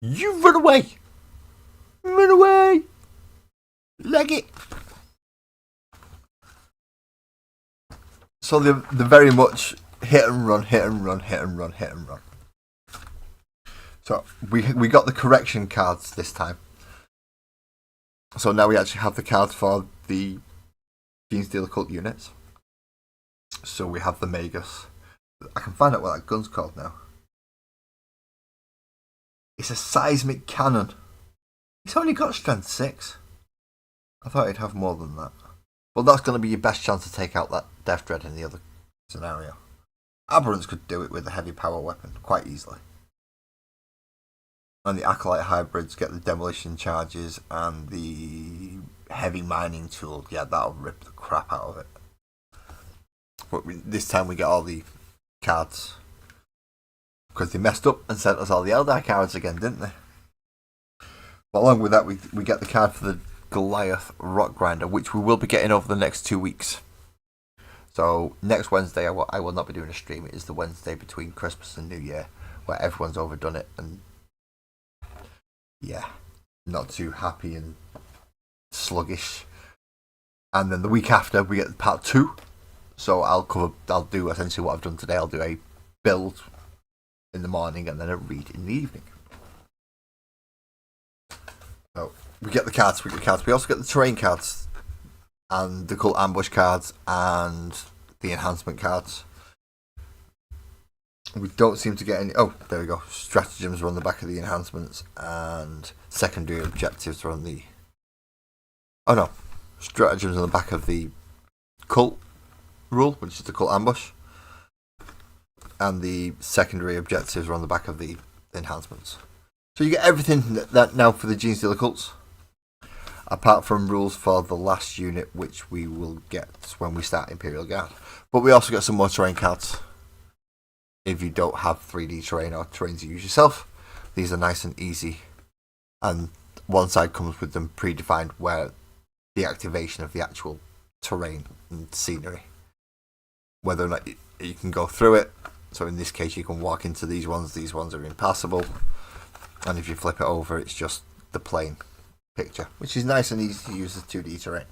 You run away! Run away! Leg it! So they're very much hit and run, hit and run, hit and run, hit and run. So we got the correction cards this time. So now we actually have the cards for the Genestealer Cult units. So we have the Magus. I can find out what that gun's called now. It's a seismic cannon. It's only got strength 6. I thought it'd have more than that. Well, that's going to be your best chance to take out that Death Dread in the other scenario. Aberrants could do it with a heavy power weapon quite easily. And the Acolyte hybrids get the demolition charges and the heavy mining tool. Yeah, that'll rip the crap out of it. But this time we get all the cards. Because they messed up and sent us all the Eldar cards again, didn't they? But along with that, we get the card for the Goliath Rock Grinder, which we will be getting over the next 2 weeks. So next Wednesday, I will not be doing a stream. It is the Wednesday between Christmas and New Year, where everyone's overdone it and yeah, not too happy and sluggish. And then the week after we get part 2. So I'll do essentially what I've done today. I'll do a build in the morning and then a read in the evening. So we get the cards, we also get the terrain cards and the Cult Ambush cards and the enhancement cards. We don't seem to get any. Oh, there we go. Stratagems are on the back of the enhancements, and secondary objectives are on the. Oh no, stratagems on the back of the cult rule, which is the Cult Ambush, and the secondary objectives are on the back of the enhancements. So you get everything that now for the Genestealer Cults, apart from rules for the last unit, which we will get when we start Imperial Guard. But we also get some more terrain cards. If you don't have 3D terrain or terrains you use yourself, these are nice and easy. And one side comes with them predefined where the activation of the actual terrain and scenery. Whether or not you can go through it. So in this case you can walk into these ones are impassable. And if you flip it over, it's just the plain picture, which is nice and easy to use as 2D terrain.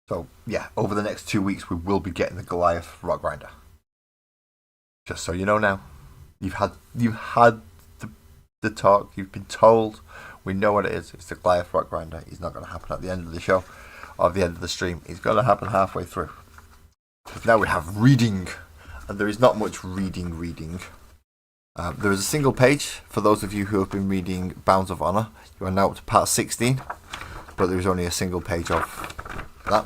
So yeah, over the next 2 weeks we will be getting the Goliath Rock Grinder. Just so you know now, you've had the talk, you've been told, we know what it is. It's the Goliath Rock Grinder. It's not going to happen at the end of the show or at the end of the stream. It's going to happen halfway through. Now we have reading, and there is not much reading. There is a single page for those of you who have been reading Bounds of Honor. You are now up to part 16, but there is only a single page of that.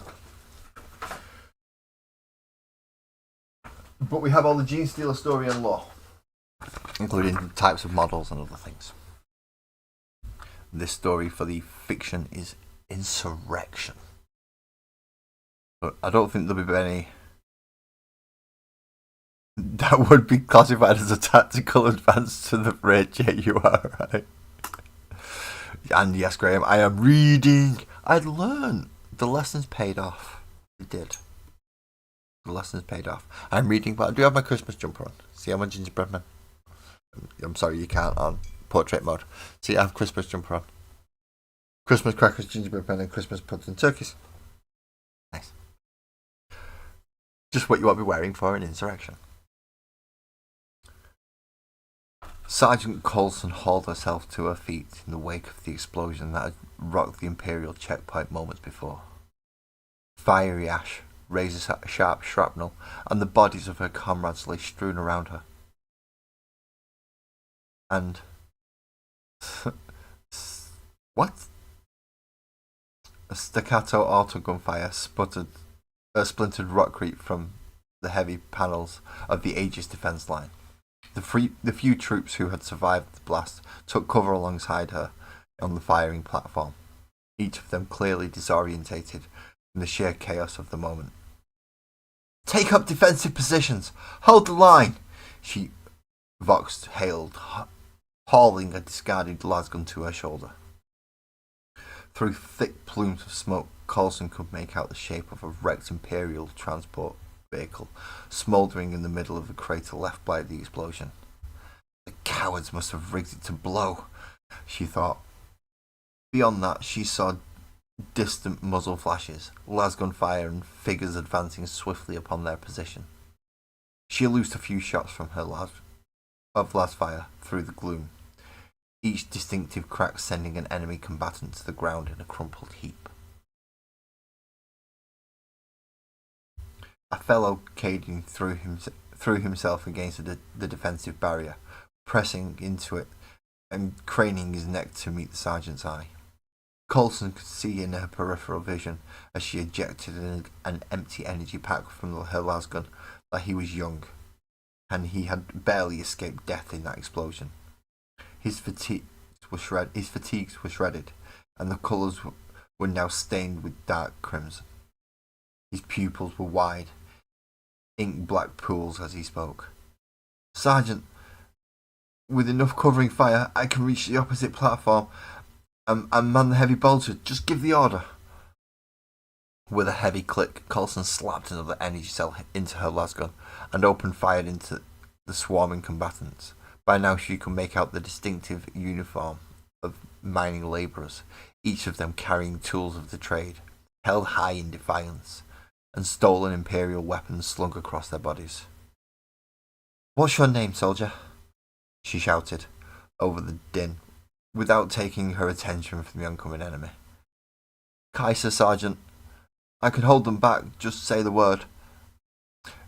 But we have all the Genestealer story and lore, including types of models and other things. This story for the fiction is Insurrection. But I don't think there'll be any that would be classified as a tactical advance to the rate you are, right? And yes, Graham, I am reading. I'd learned. The lessons paid off. It did. The lessons paid off. I'm reading, but I do have my Christmas jumper on. See, I'm a gingerbread man. I'm sorry, you can't on portrait mode. See, I have Christmas jumper on. Christmas crackers, gingerbread men, and Christmas puds and turkeys. Nice. Just what you want to be wearing for an insurrection. Sergeant Coulson hauled herself to her feet in the wake of the explosion that had rocked the Imperial checkpoint moments before. Fiery ash, razor-sharp shrapnel, and the bodies of her comrades lay strewn around her. And... what? A staccato auto gunfire splintered rockcrete from the heavy panels of the Aegis defence line. The few troops who had survived the blast took cover alongside her on the firing platform, each of them clearly disorientated in the sheer chaos of the moment. "Take up defensive positions! Hold the line!" Vox hailed hauling a discarded lasgun to her shoulder. Through thick plumes of smoke, Coulson could make out the shape of a wrecked Imperial transport vehicle, smouldering in the middle of the crater left by the explosion. The cowards must have rigged it to blow, she thought. Beyond that, she saw distant muzzle flashes, lasgun fire, and figures advancing swiftly upon their position. She loosed a few shots from her lasfire through the gloom, each distinctive crack sending an enemy combatant to the ground in a crumpled heap. A fellow Cadian threw himself against the defensive barrier, pressing into it and craning his neck to meet the sergeant's eye. Coulson could see in her peripheral vision, as she ejected an empty energy pack from her lasgun, that he was young, and he had barely escaped death in that explosion. His fatigues were shredded, and the colours were now stained with dark crimson. His pupils were wide, ink-black pools as he spoke. "Sergeant, with enough covering fire, I can reach the opposite platform and man the heavy bolter. Just give the order." With a heavy click, Coulson slapped another energy cell into her lasgun and opened fire into the swarming combatants. By now she could make out the distinctive uniform of mining labourers, each of them carrying tools of the trade, held high in defiance, and stolen Imperial weapons slung across their bodies. "What's your name, soldier?" she shouted over the din, without taking her attention from the oncoming enemy. "Kaiser, Sergeant. I can hold them back, just say the word."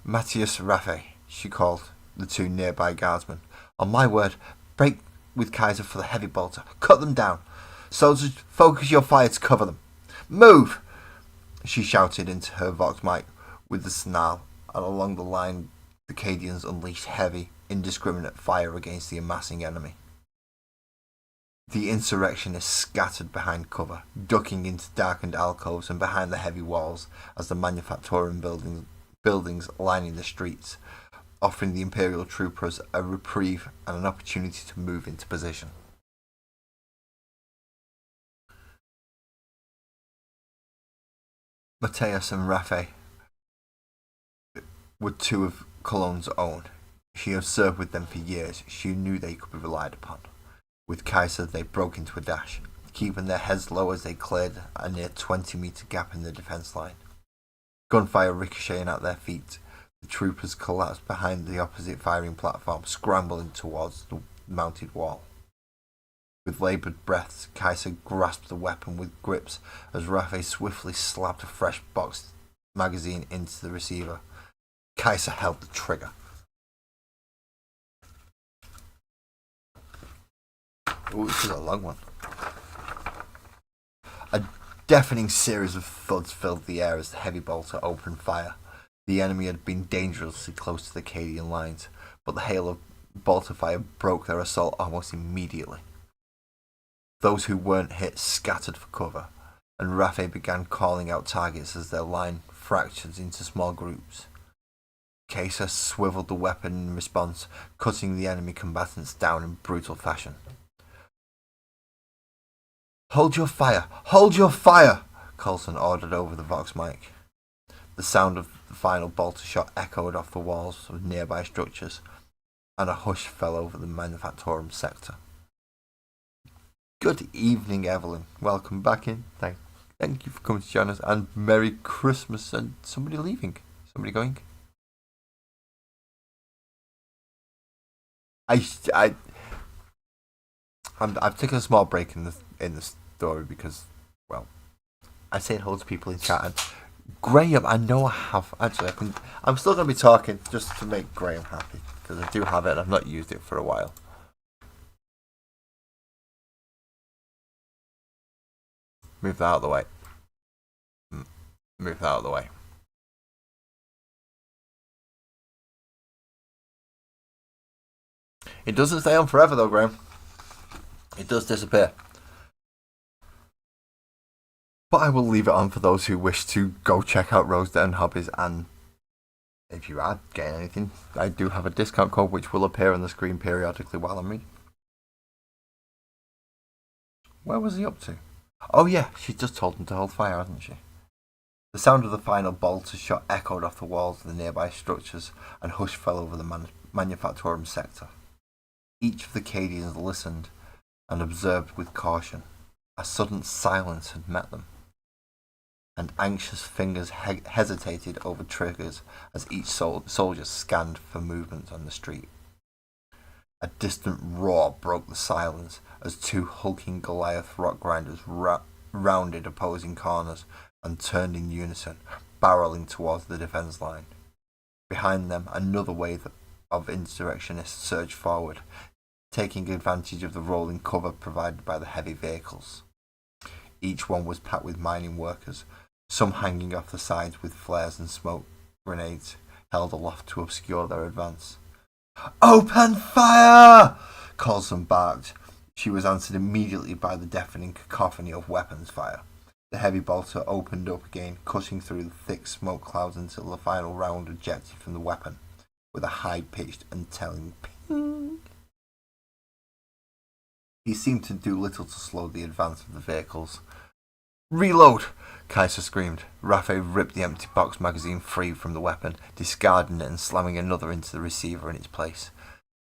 "Matthias Raffe," she called the two nearby guardsmen. "On my word, break with Kaiser for the heavy bolter. Cut them down. Soldiers, focus your fire to cover them. Move!" she shouted into her vox mic with a snarl, and along the line the Cadians unleashed heavy, indiscriminate fire against the amassing enemy. The insurrectionists scattered behind cover, ducking into darkened alcoves and behind the heavy walls as the manufacturing buildings lining the streets, offering the Imperial troopers a reprieve and an opportunity to move into position. Matthias and Raffe were two of Cologne's own. She had served with them for years. She knew they could be relied upon. With Kaiser, they broke into a dash, keeping their heads low as they cleared a near 20-metre gap in the defence line. Gunfire ricocheting at their feet, the troopers collapsed behind the opposite firing platform, scrambling towards the mounted wall. With laboured breaths, Kaiser grasped the weapon with grips as Raffe swiftly slapped a fresh boxed magazine into the receiver. Kaiser held the trigger. Ooh, this is a long one. A deafening series of thuds filled the air as the heavy bolter opened fire. The enemy had been dangerously close to the Cadian lines, but the hail of bolter fire broke their assault almost immediately. Those who weren't hit scattered for cover, and Raffe began calling out targets as their line fractured into small groups. Kaiser swiveled the weapon in response, cutting the enemy combatants down in brutal fashion. "Hold your fire! Hold your fire!" Coulson ordered over the vox mic. The sound of the final bolter shot echoed off the walls of nearby structures, and a hush fell over the manufactorum sector. Good evening, Evelyn. Welcome back in. Thank you for coming to join us, and Merry Christmas. And somebody leaving? Somebody going? I've taken a small break in the story because, well, I say hello to people in chat, and Graham, I know I have actually. I'm still going to be talking just to make Graham happy because I do have it and I've not used it for a while. Move that out of the way. Move that out of the way. It doesn't stay on forever though, Graham. It does disappear. But I will leave it on for those who wish to go check out Rose Den Hobbies, and if you are getting anything, I do have a discount code which will appear on the screen periodically while I'm reading. Where was he up to? Oh yeah, she just told him to hold fire, hadn't she? The sound of the final bolter's shot echoed off the walls of the nearby structures, and hush fell over the manufactorum sector. Each of the Cadians listened and observed with caution. A sudden silence had met them, and anxious fingers hesitated over triggers as each soldier scanned for movement on the street. A distant roar broke the silence as two hulking Goliath rock grinders rounded opposing corners and turned in unison, barreling towards the defence line. Behind them, another wave of insurrectionists surged forward, taking advantage of the rolling cover provided by the heavy vehicles. Each one was packed with mining workers, some hanging off the sides with flares and smoke grenades held aloft to obscure their advance. "Open fire!" Coulson barked. She was answered immediately by the deafening cacophony of weapons fire. The heavy bolter opened up again, cutting through the thick smoke clouds until the final round ejected from the weapon, with a high-pitched and telling ping. He seemed to do little to slow the advance of the vehicles. "Reload!" Kaiser screamed. Rafe ripped the empty box magazine free from the weapon, discarding it and slamming another into the receiver in its place.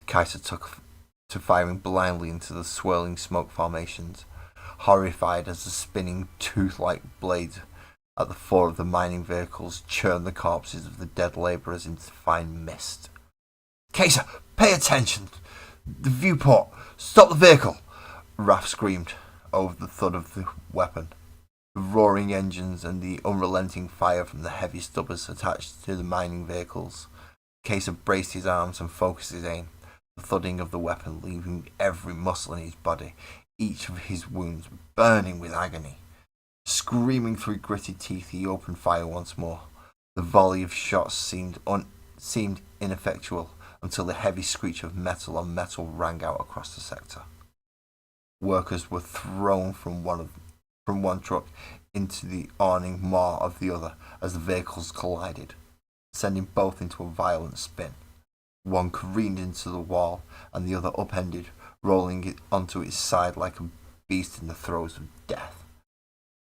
Kaiser took to firing blindly into the swirling smoke formations, horrified as the spinning tooth-like blades at the fore of the mining vehicles churned the corpses of the dead labourers into fine mist. "Kaiser, pay attention! The viewport! Stop the vehicle!" Raff screamed over the thud of the weapon. The roaring engines and the unrelenting fire from the heavy stubbers attached to the mining vehicles. Kaiser braced his arms and focused his aim, the thudding of the weapon leaving every muscle in his body, each of his wounds burning with agony. Screaming through gritted teeth, he opened fire once more. The volley of shots seemed ineffectual until the heavy screech of metal on metal rang out across the sector. Workers were thrown from one truck into the awning maw of the other as the vehicles collided, sending both into a violent spin. One careened into the wall, and the other upended, rolling it onto its side like a beast in the throes of death.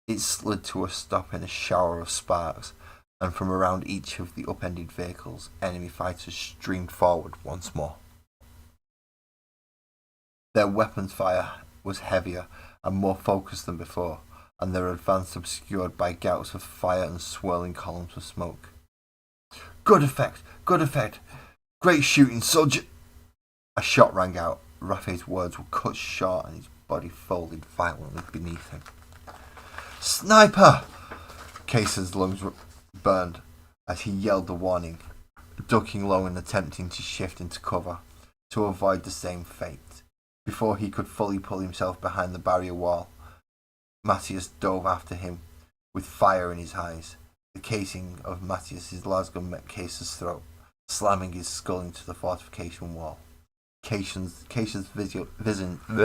It slid to a stop in a shower of sparks, and from around each of the upended vehicles, enemy fighters streamed forward once more. Their weapons fire was heavier and more focused than before, and their advance obscured by gouts of fire and swirling columns of smoke. Good effect! Great shooting, soldier!" A shot rang out. Raffe's words were cut short and his body folded violently beneath him. "Sniper!" Kaiser's lungs burned as he yelled the warning, ducking low and attempting to shift into cover to avoid the same fate. Before he could fully pull himself behind the barrier wall, Matthias dove after him with fire in his eyes. The casing of Matthias's lasgun met Kaiser's throat, slamming his skull into the fortification wall. Kaiser's vision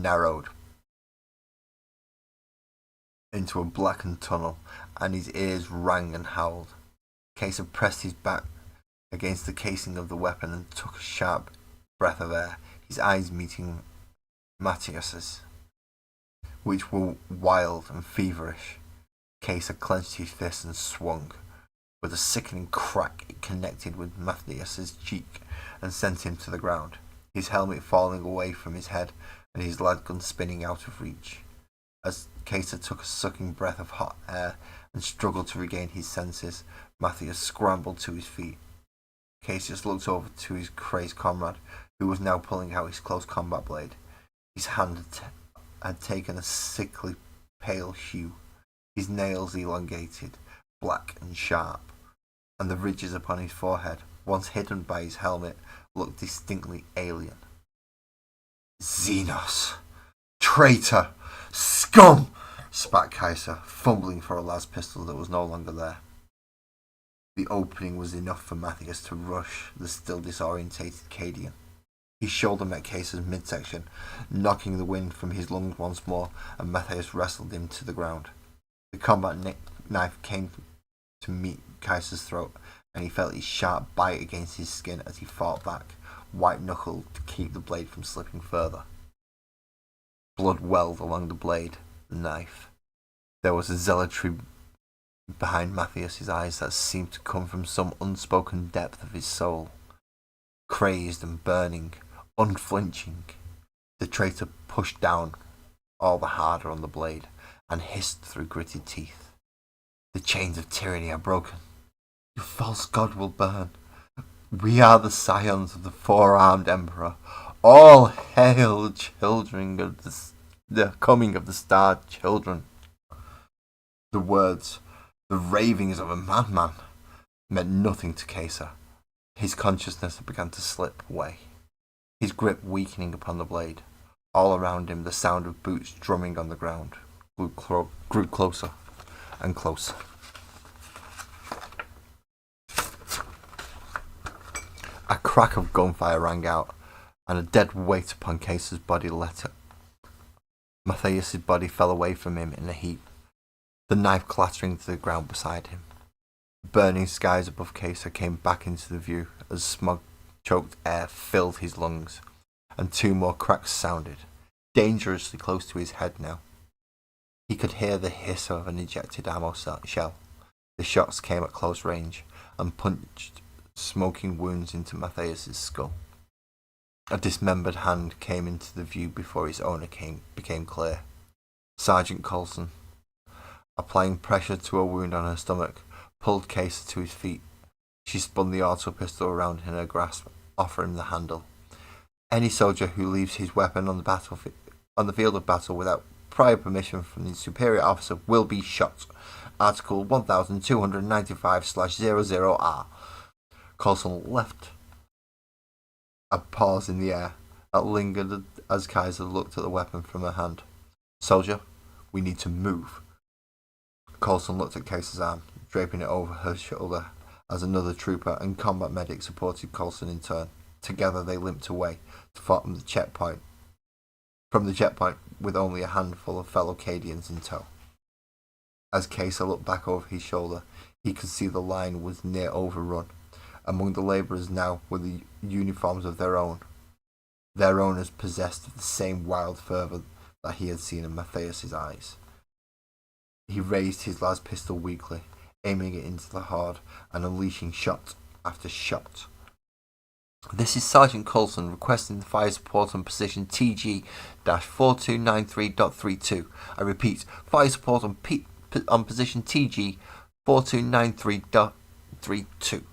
narrowed into a blackened tunnel, and his ears rang and howled. Kaiser pressed his back against the casing of the weapon and took a sharp breath of air, his eyes meeting Matthias's, which were wild and feverish. Kaiser clenched his fist and swung. With a sickening crack, it connected with Matthias's cheek and sent him to the ground, his helmet falling away from his head and his lasgun spinning out of reach. As Kaiser took a sucking breath of hot air and struggled to regain his senses, Matthias scrambled to his feet. Kaiser looked over to his crazed comrade, who was now pulling out his close combat blade. His hand had taken a sickly pale hue, his nails elongated, black and sharp, and the ridges upon his forehead, once hidden by his helmet, looked distinctly alien. "Xenos! Traitor! Scum!" spat Kaiser, fumbling for a las pistol that was no longer there. The opening was enough for Matthias to rush the still disorientated Cadian. His shoulder met Kaiser's midsection, knocking the wind from his lungs once more, and Matthias wrestled him to the ground. The combat knife came to meet Kaiser's throat, and he felt his sharp bite against his skin as he fought back, white-knuckled to keep the blade from slipping further. Blood welled along the blade, the knife. There was a zealotry behind Matthias's eyes that seemed to come from some unspoken depth of his soul. Crazed and burning, unflinching, the traitor pushed down all the harder on the blade and hissed through gritted teeth. The chains of tyranny are broken. Your false god will burn. We are the scions of the four-armed emperor. All hail, children of the coming of the starred children. The words, the ravings of a madman, meant nothing to Caesar. His consciousness had begun to slip away, his grip weakening upon the blade. All around him the sound of boots drumming on the ground grew closer and closer. A crack of gunfire rang out, and a dead weight upon Caesar's body let it. Matthias's body fell away from him in a heap, the knife clattering to the ground beside him. The burning skies above Caesar came back into the view as smog-choked air filled his lungs, and two more cracks sounded, dangerously close to his head now. He could hear the hiss of an ejected ammo shell. The shots came at close range and punched smoking wounds into Matthias's skull. A dismembered hand came into the view before its owner became clear. Sergeant Coulson, applying pressure to a wound on her stomach, pulled Caesar to his feet. She spun the auto pistol around in her grasp, offering the handle. Any soldier who leaves his weapon on the field of battle without prior permission from the superior officer will be shot. Article 1295/00R. Coulson left a pause in the air that lingered as Kaiser looked at the weapon from her hand. Soldier, we need to move. Coulson looked at Caesar's arm, draping it over her shoulder as another trooper and combat medic supported Coulson in turn. Together they limped away to from the checkpoint with only a handful of fellow Cadians in tow. As Caesar looked back over his shoulder, he could see the line was near overrun. Among the labourers now were the uniforms of their owners possessed of the same wild fervour that he had seen in Matthias's eyes. He raised his las pistol weakly, aiming it into the horde and unleashing shot after shot. This is Sergeant Coulson requesting the fire support on position TG-4293.32. I repeat, fire support on position TG-4293.32.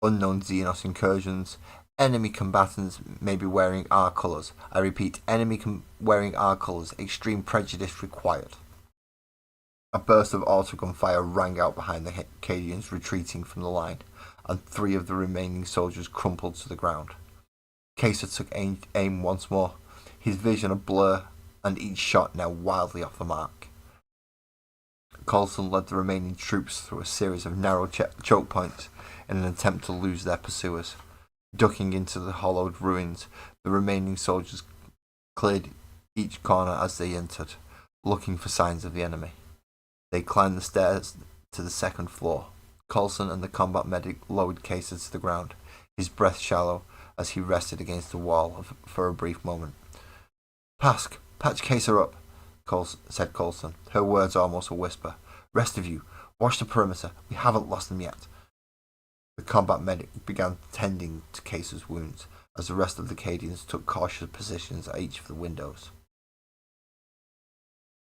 Unknown Xenos incursions. Enemy combatants may be wearing our colours. I repeat, enemy wearing our colours. Extreme prejudice required. A burst of autogun fire rang out behind the Cadians retreating from the line, and three of the remaining soldiers crumpled to the ground. Caesar took aim once more, his vision a blur, and each shot now wildly off the mark. Coulson led the remaining troops through a series of narrow choke points in an attempt to lose their pursuers. Ducking into the hollowed ruins, the remaining soldiers cleared each corner as they entered, looking for signs of the enemy. They climbed the stairs to the second floor. Coulson and the combat medic lowered Caesar to the ground, his breath shallow as he rested against the wall for a brief moment. "Patch Caesar up," said Coulson, her words almost a whisper. "Rest of you, watch the perimeter. We haven't lost them yet." The combat medic began tending to Caesar's wounds, as the rest of the Cadians took cautious positions at each of the windows.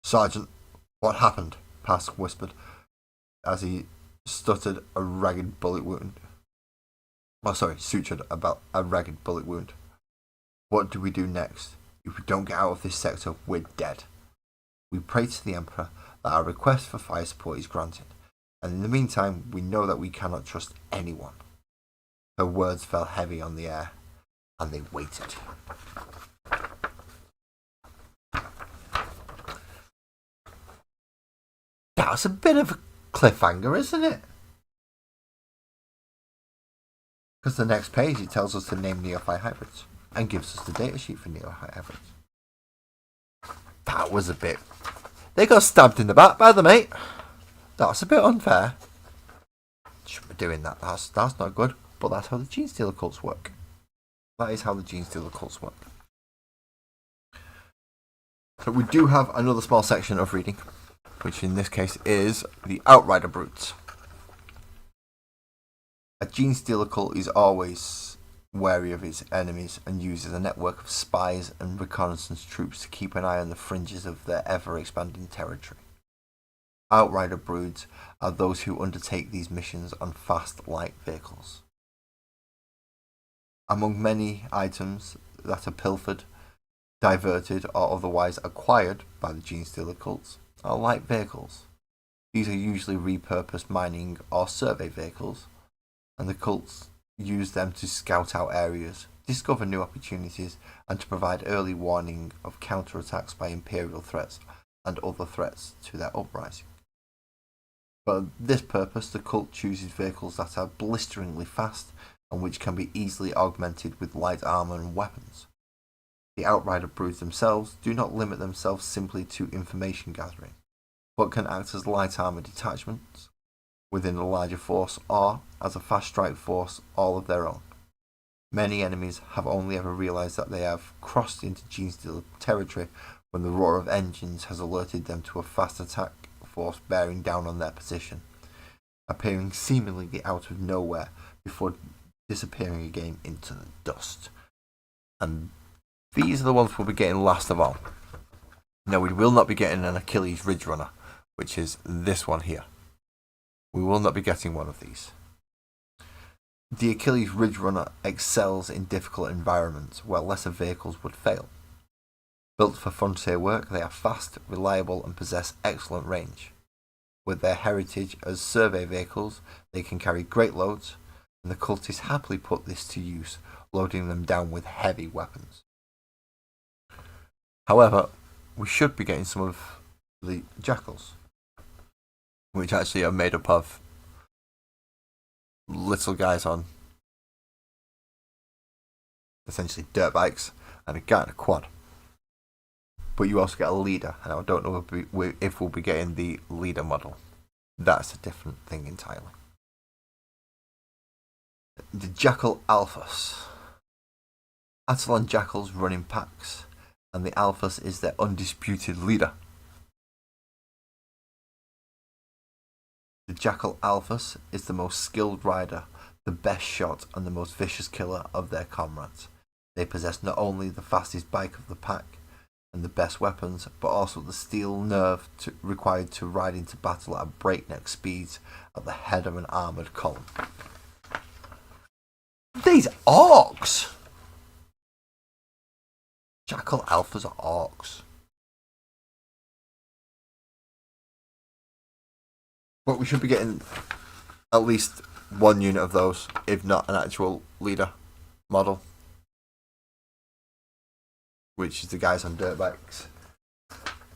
"Sergeant, what happened?" Pask whispered, as he sutured a ragged bullet wound. About a ragged bullet wound. "What do we do next? If we don't get out of this sector, we're dead. We pray to the Emperor that our request for fire support is granted, and in the meantime we know that we cannot trust anyone." Her words fell heavy on the air, and they waited. That's a bit of a cliffhanger, isn't it? Because the next page it tells us to name neophyte hybrids and gives us the datasheet for neophyte hybrids. That was a bit... They got stabbed in the back by the mate. That's a bit unfair. Shouldn't be doing that. That's not good. But that's how the gene stealer cults work. That is how the Genestealer cults work. So we do have another small section of reading, which in this case is the Outrider Brutes. A Genestealer cult is always wary of its enemies and uses a network of spies and reconnaissance troops to keep an eye on the fringes of their ever-expanding territory. Outrider Brutes are those who undertake these missions on fast, light vehicles. Among many items that are pilfered, diverted, or otherwise acquired by the Genestealer cults are light vehicles. These are usually repurposed mining or survey vehicles, and the cults use them to scout out areas, discover new opportunities, and to provide early warning of counterattacks by Imperial threats and other threats to their uprising. For this purpose, the cult chooses vehicles that are blisteringly fast and which can be easily augmented with light armour and weapons. The Outrider Brutes themselves do not limit themselves simply to information gathering, but can act as light armour detachments within a larger force or as a fast strike force all of their own. Many enemies have only ever realised that they have crossed into Genestealer territory when the roar of engines has alerted them to a fast attack force bearing down on their position, appearing seemingly out of nowhere before disappearing again into the dust. And these are the ones we'll be getting last of all. Now, we will not be getting an Achilles Ridge Runner, which is this one here. We will not be getting one of these. The Achilles Ridge Runner excels in difficult environments where lesser vehicles would fail. Built for frontier work, they are fast, reliable, and possess excellent range. With their heritage as survey vehicles, they can carry great loads, and the cultists happily put this to use, loading them down with heavy weapons. However, we should be getting some of the Jackals, which actually are made up of little guys on essentially dirt bikes and a guy in a quad. But you also get a leader, and I don't know if we'll be getting the leader model. That's a different thing entirely. The Jackal Alphas. Attalon Jackals run in packs, and the Alphas is their undisputed leader. The Jackal Alphas is the most skilled rider, the best shot, and the most vicious killer of their comrades. They possess not only the fastest bike of the pack and the best weapons, but also the steel nerve required to ride into battle at breakneck speeds at the head of an armoured column. These orcs! Jackal Alphas are orcs. But we should be getting at least one unit of those, if not an actual leader model, which is the guys on dirt bikes.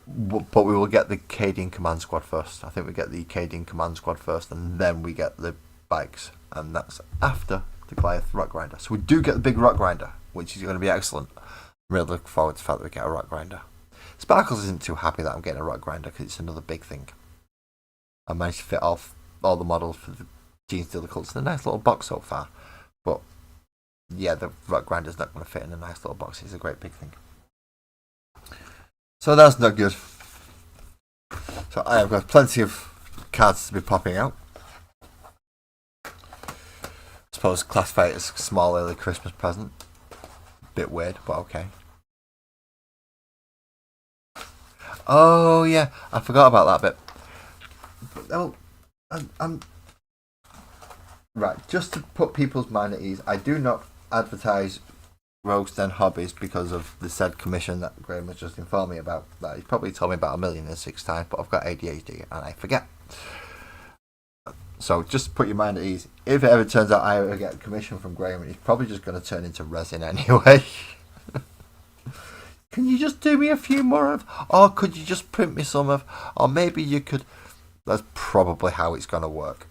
But we will get the Cadian Command Squad first. I think we get the Cadian Command Squad first, and then we get the bikes, and that's after the Goliath Rock Grinder. So we do get the big Rock Grinder, which is going to be excellent. I'm really looking forward to the fact that we get a Rock Grinder. Sparkles isn't too happy that I'm getting a Rock Grinder because it's another big thing. I managed to fit off all the models for the Genestealer cults in a nice little box so far. But yeah, the Rock Grinder's not going to fit in a nice little box. It's a great big thing. So that's not good. So I have got plenty of cards to be popping out. I suppose classify it as a small early Christmas present. Bit weird, but okay. Oh yeah, I forgot about that bit. Oh, I'm right. Just to put people's mind at ease, I do not advertise Rogue's Den hobbies because of the said commission that Graham has just informed me about. That he's probably told me about 1,006 times, but I've got ADHD and I forget. So just put your mind at ease. If it ever turns out I ever get a commission from Graham, he's probably just going to turn into resin anyway. Can you just do me a few more of? Or could you just print me some of? Or maybe you could. That's probably how it's going to work.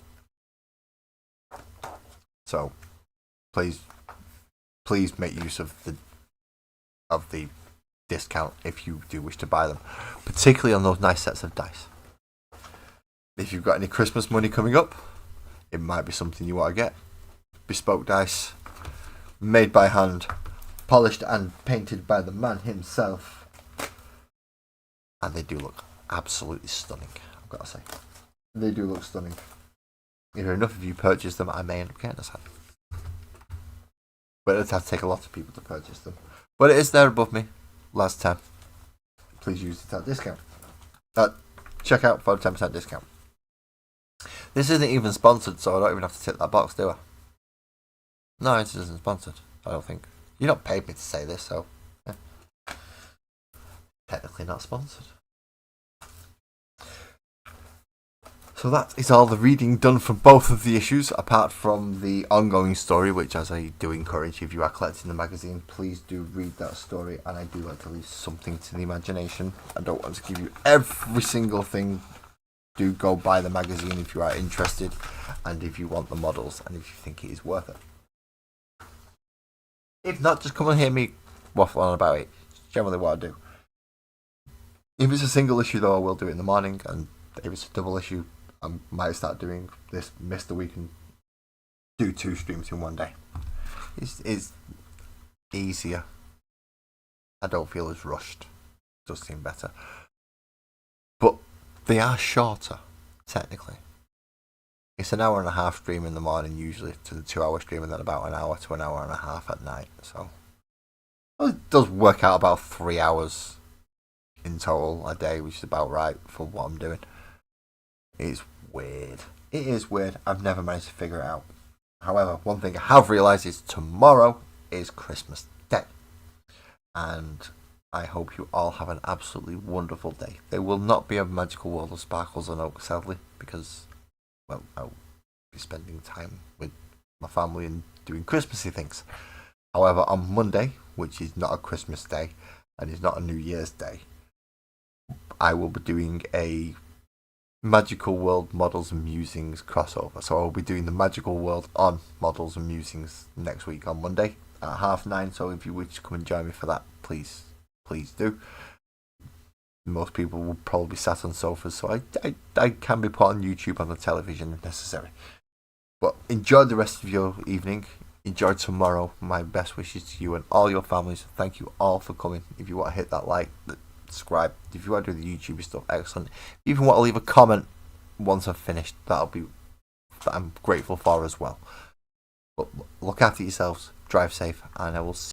So, please make use of the discount if you do wish to buy them, particularly on those nice sets of dice. If you've got any Christmas money coming up, it might be something you want to get. Bespoke dice, made by hand, polished and painted by the man himself. And they do look absolutely stunning, I've got to say. They do look stunning. If enough of you purchase them, I may end up getting a set. But it'd have to take a lot of people to purchase them. But it is there above me. Last time. Please use it at discount. Check out for a 10% discount. This isn't even sponsored, so I don't even have to tick that box, do I? No, it isn't sponsored, I don't think. You're not paid me to say this, so... Yeah. Technically not sponsored. So that is all the reading done for both of the issues, apart from the ongoing story, which, as I do encourage, if you are collecting the magazine, please do read that story, and I do like to leave something to the imagination. I don't want to give you every single thing. Do go buy the magazine if you are interested, and if you want the models, and if you think it is worth it. If not, just come and hear me waffle on about it. It's generally what I do. If it's a single issue, though, I will do it in the morning, and if it's a double issue, I might start doing this, miss the week, and do 2 streams in one day. It's easier. I don't feel as rushed. It does seem better. But they are shorter, technically. It's an hour and a half stream in the morning, usually, to the 2-hour stream, and then about an hour to an hour and a half at night. So it does work out about 3 hours in total a day, which is about right for what I'm doing. It's weird. It is weird. I've never managed to figure it out. However, one thing I have realised is tomorrow is Christmas Day. And I hope you all have an absolutely wonderful day. There will not be a magical world of sparkles and oak, sadly, because, well, I'll be spending time with my family and doing Christmassy things. However, on Monday, which is not a Christmas day and is not a New Year's Day, I will be doing a Magical World Models and Musings crossover. So I'll be doing the Magical World on Models and Musings next week on Monday at 9:30. So if you wish to come and join me for that, please do. Most people will probably be sat on sofas, so I can be put on YouTube on the television if necessary. But enjoy the rest of your evening. Enjoy tomorrow. My best wishes to you and all your families. Thank you all for coming. If you want to hit that like, subscribe. If you want to do the YouTube stuff, excellent. If you even want to leave a comment once I've finished, that I'm grateful for as well. But look after yourselves, drive safe, and I will see